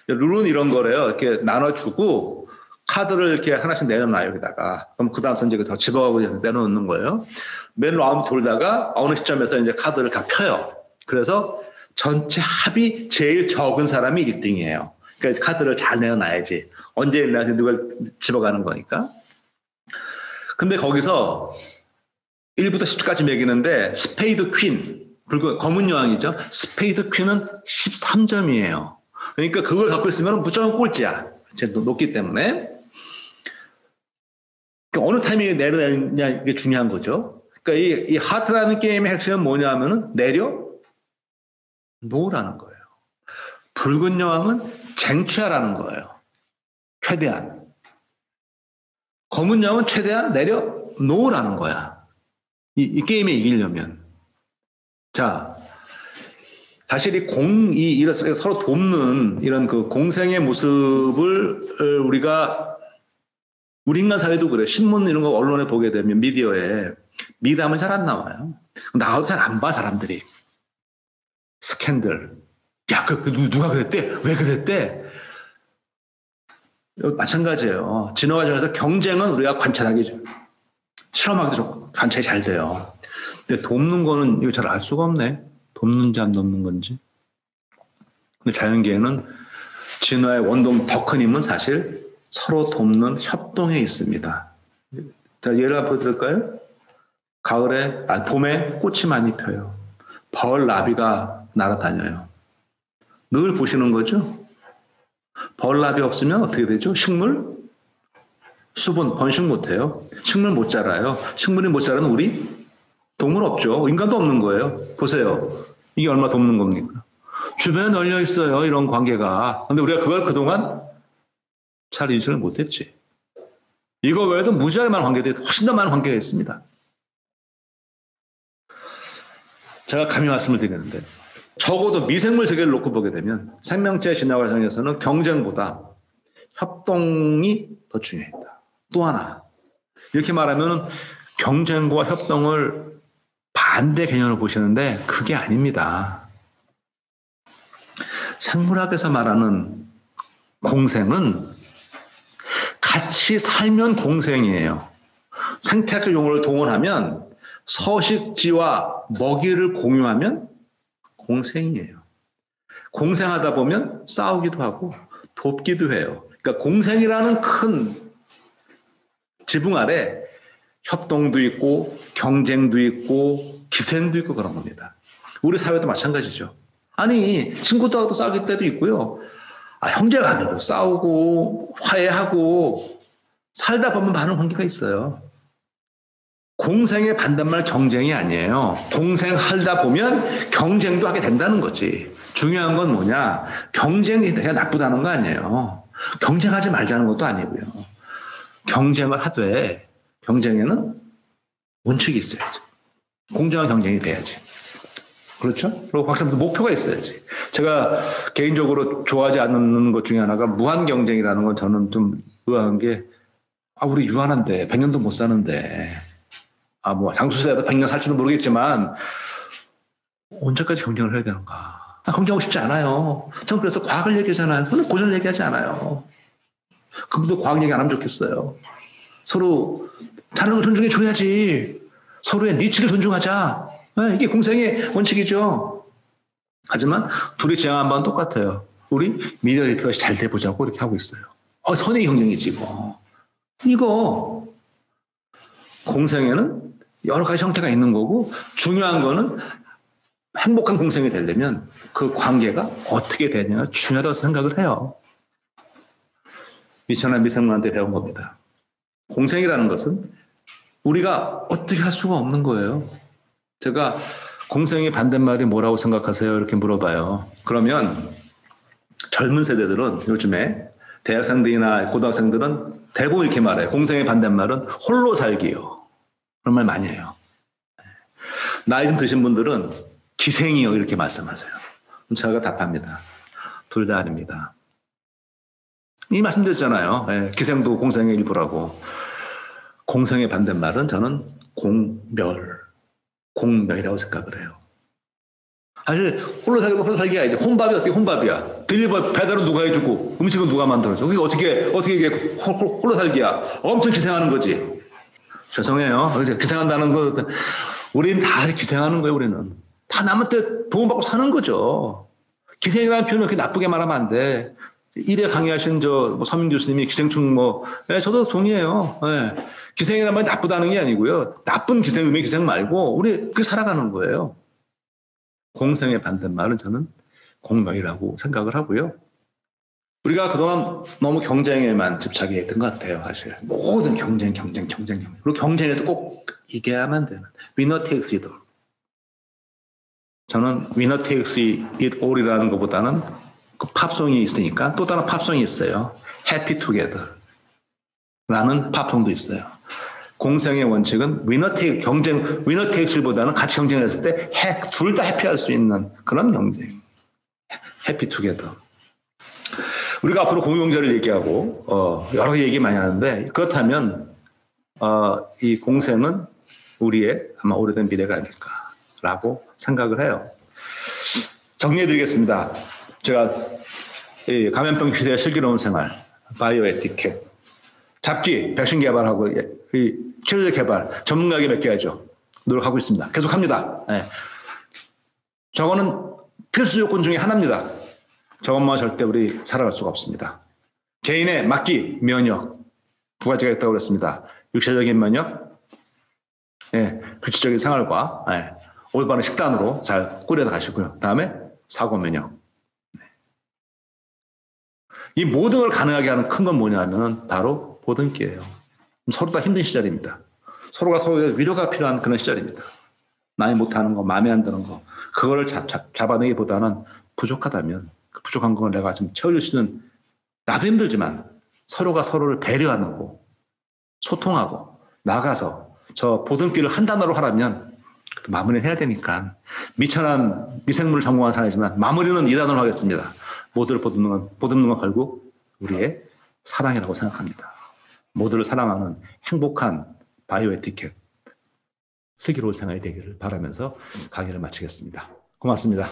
룰은 이런 거래요. 이렇게 나눠주고 카드를 이렇게 하나씩 내려놔요, 여기다가. 그럼 그 다음 선택에서 집어가고 내려놓는 거예요. 맨 라운드 돌다가 어느 시점에서 이제 카드를 다 펴요. 그래서 전체 합이 제일 적은 사람이 1등이에요. 그러니까 카드를 잘 내려놔야지. 언제 내려놔서 누가 집어가는 거니까. 근데 거기서 1부터 10까지 매기는데 스페이드 퀸, 검은 여왕이죠. 스페이드 퀸은 13점이에요. 그러니까 그걸 갖고 있으면 무조건 꼴찌야. 제일 높기 때문에. 그러니까 어느 타이밍에 내려내냐 이게 중요한 거죠. 그러니까 이 하트라는 게임의 핵심은 뭐냐면은 놓으라는 거예요. 붉은 여왕은 쟁취하라는 거예요. 최대한. 검은 여왕은 최대한 내려놓으라는 거야. 이 게임에 이기려면. 자, 사실 이런 서로 돕는 이런 그 공생의 모습을 우리 인간 사회도 그래. 신문 이런 거 언론에 보게 되면 미디어에 미담은 잘 안 나와요. 나와도 잘 안 봐, 사람들이. 스캔들. 야, 누가 그랬대? 왜 그랬대? 마찬가지예요. 진화 과정에서 경쟁은 우리가 관찰하기 실험하기도 좋고 관찰이 잘 돼요. 근데 돕는 거는 이거 잘 알 수가 없네. 돕는지 안 돕는 건지. 근데 자연계에는 진화의 원동 더 큰 힘은 사실 서로 돕는 협동에 있습니다. 자, 예를 한번 보여드릴까요? 봄에 꽃이 많이 펴요. 벌나비가 날아다녀요. 늘 보시는 거죠? 벌나비 없으면 어떻게 되죠? 식물? 수분, 번식 못해요. 식물 못 자라요. 식물이 못 자라면 우리 동물 없죠. 인간도 없는 거예요. 보세요. 이게 얼마나 돕는 겁니까? 주변에 널려 있어요. 이런 관계가. 근데 우리가 그걸 그동안 잘 인식을 못했지. 이거 외에도 무지하게 많은 관계들이 훨씬 더 많은 관계가 있습니다. 제가 감히 말씀을 드리는데 적어도 미생물 세계를 놓고 보게 되면 생명체 진화 과정에서는 경쟁보다 협동이 더 중요했다. 또 하나 이렇게 말하면 경쟁과 협동을 반대 개념으로 보시는데 그게 아닙니다. 생물학에서 말하는 공생은 같이 살면 공생이에요. 생태학적 용어를 동원하면 서식지와 먹이를 공유하면 공생이에요. 공생하다 보면 싸우기도 하고 돕기도 해요. 그러니까 공생이라는 큰 지붕 아래 협동도 있고 경쟁도 있고 기생도 있고 그런 겁니다. 우리 사회도 마찬가지죠. 아니 친구들하고도 싸울 때도 있고요. 형제간에도 싸우고 화해하고 살다 보면 많은 관계가 있어요. 공생의 반대말 경쟁이 아니에요. 공생하다 보면 경쟁도 하게 된다는 거지. 중요한 건 뭐냐? 경쟁이 되게 나쁘다는 거 아니에요. 경쟁하지 말자는 것도 아니고요. 경쟁을 하되 경쟁에는 원칙이 있어야지. 공정한 경쟁이 돼야지. 그렇죠? 그리고 확실히 목표가 있어야지. 제가 개인적으로 좋아하지 않는 것 중에 하나가 무한 경쟁이라는 건 저는 좀 의아한 게 우리 유한한데 100년도 못 사는데 장수세도 100년 살지도 모르겠지만 언제까지 경쟁을 해야 되는가? 경쟁하고 싶지 않아요. 저는 그래서 과학을 얘기하잖아요. 저는 고전을 얘기하지 않아요. 그분도 과학 얘기 안 하면 좋겠어요. 서로 다른 걸 존중해 줘야지. 서로의 니치를 존중하자. 이게 공생의 원칙이죠. 하지만 둘이 지향한 바는 똑같아요. 우리 미디어 리터러시 잘 돼보자고 이렇게 하고 있어요. 선의 경쟁이지 뭐. 이거 공생에는 여러 가지 형태가 있는 거고 중요한 거는 행복한 공생이 되려면 그 관계가 어떻게 되느냐가 중요하다고 생각을 해요. 미천한 미생물한테 배운 겁니다. 공생이라는 것은 우리가 어떻게 할 수가 없는 거예요. 제가 공생의 반대말이 뭐라고 생각하세요? 이렇게 물어봐요. 그러면 젊은 세대들은 요즘에 대학생들이나 고등학생들은 대부분 이렇게 말해요. 공생의 반대말은 홀로 살기요. 그런 말 많이 해요. 나이 좀 드신 분들은 기생이요. 이렇게 말씀하세요. 그럼 제가 답합니다. 둘 다 아닙니다. 이 말씀드렸잖아요. 기생도 공생의 일부라고. 공생의 반대말은 저는 공멸이라고 생각을 해요. 사실 홀로 살기가 아니지. 혼밥이 어떻게 혼밥이야. 딜리버 배달은 누가 해주고 음식은 누가 만들어줘. 그게 어떻게 이게 홀로 살기야. 엄청 기생하는 거지. 죄송해요. 기생한다는 거 우리는 다 기생하는 거예요. 우리는 다 남한테 도움받고 사는 거죠. 기생이라는 표현을 그렇게 나쁘게 말하면 안 돼. 일에 강의하신 서민 교수님이 기생충 네, 저도 동의해요. 네. 기생이라는 말이 나쁘다는 게 아니고요. 나쁜 기생, 의미 기생 말고 우리 그렇게 살아가는 거예요. 공생의 반대말은 저는 공명이라고 생각을 하고요. 우리가 그동안 너무 경쟁에만 집착했던 것 같아요. 사실 모든 경쟁. 그리고 경쟁에서 꼭 이겨야만 되는 winner takes it all. 저는 winner takes it all이라는 것보다는 그 팝송이 있으니까 또 다른 팝송이 있어요. Happy Together 라는 팝송도 있어요. 공생의 원칙은 winner takes보다는 같이 경쟁했을 때 둘 다 해피할 수 있는 그런 경쟁. Happy Together. 우리가 앞으로 공유경제를 얘기하고 여러 얘기 많이 하는데 그렇다면 이 공생은 우리의 아마 오래된 미래가 아닐까라고 생각을 해요. 정리해드리겠습니다. 제가 이 감염병 시대의 슬기로운 생활, 바이오 에티켓, 잡기, 백신 개발하고 이 치료제 개발, 전문가에게 맡겨야죠. 노력하고 있습니다. 계속합니다. 네. 저거는 필수 요건 중에 하나입니다. 저것만 절대 우리 살아갈 수가 없습니다. 개인의 막기, 면역 두 가지가 있다고 그랬습니다. 육체적인 면역, 규칙적인 생활과 올바른 식단으로 잘 꾸려서 가시고요. 다음에 사고 면역. 이 모든 걸 가능하게 하는 큰 건 뭐냐면 바로 보듬기예요. 서로 다 힘든 시절입니다. 서로가 서로의 위로가 필요한 그런 시절입니다. 남이 못하는 거, 마음에 안 드는 거 그거를 잡아내기보다는 부족하다면 그 부족한 걸 내가 좀 채워줄 수 있는 나도 힘들지만 서로가 서로를 배려하는 거 소통하고 나가서 저 보듬기를 한 단어로 하라면 마무리는 해야 되니까 미천한 미생물을 전공한 사람이지만 마무리는 이 단어로 하겠습니다. 모두를 보듬는 건 결국 우리의 사랑이라고 생각합니다. 모두를 사랑하는 행복한 바이오 에티켓 슬기로운 생활이 되기를 바라면서 강의를 마치겠습니다. 고맙습니다.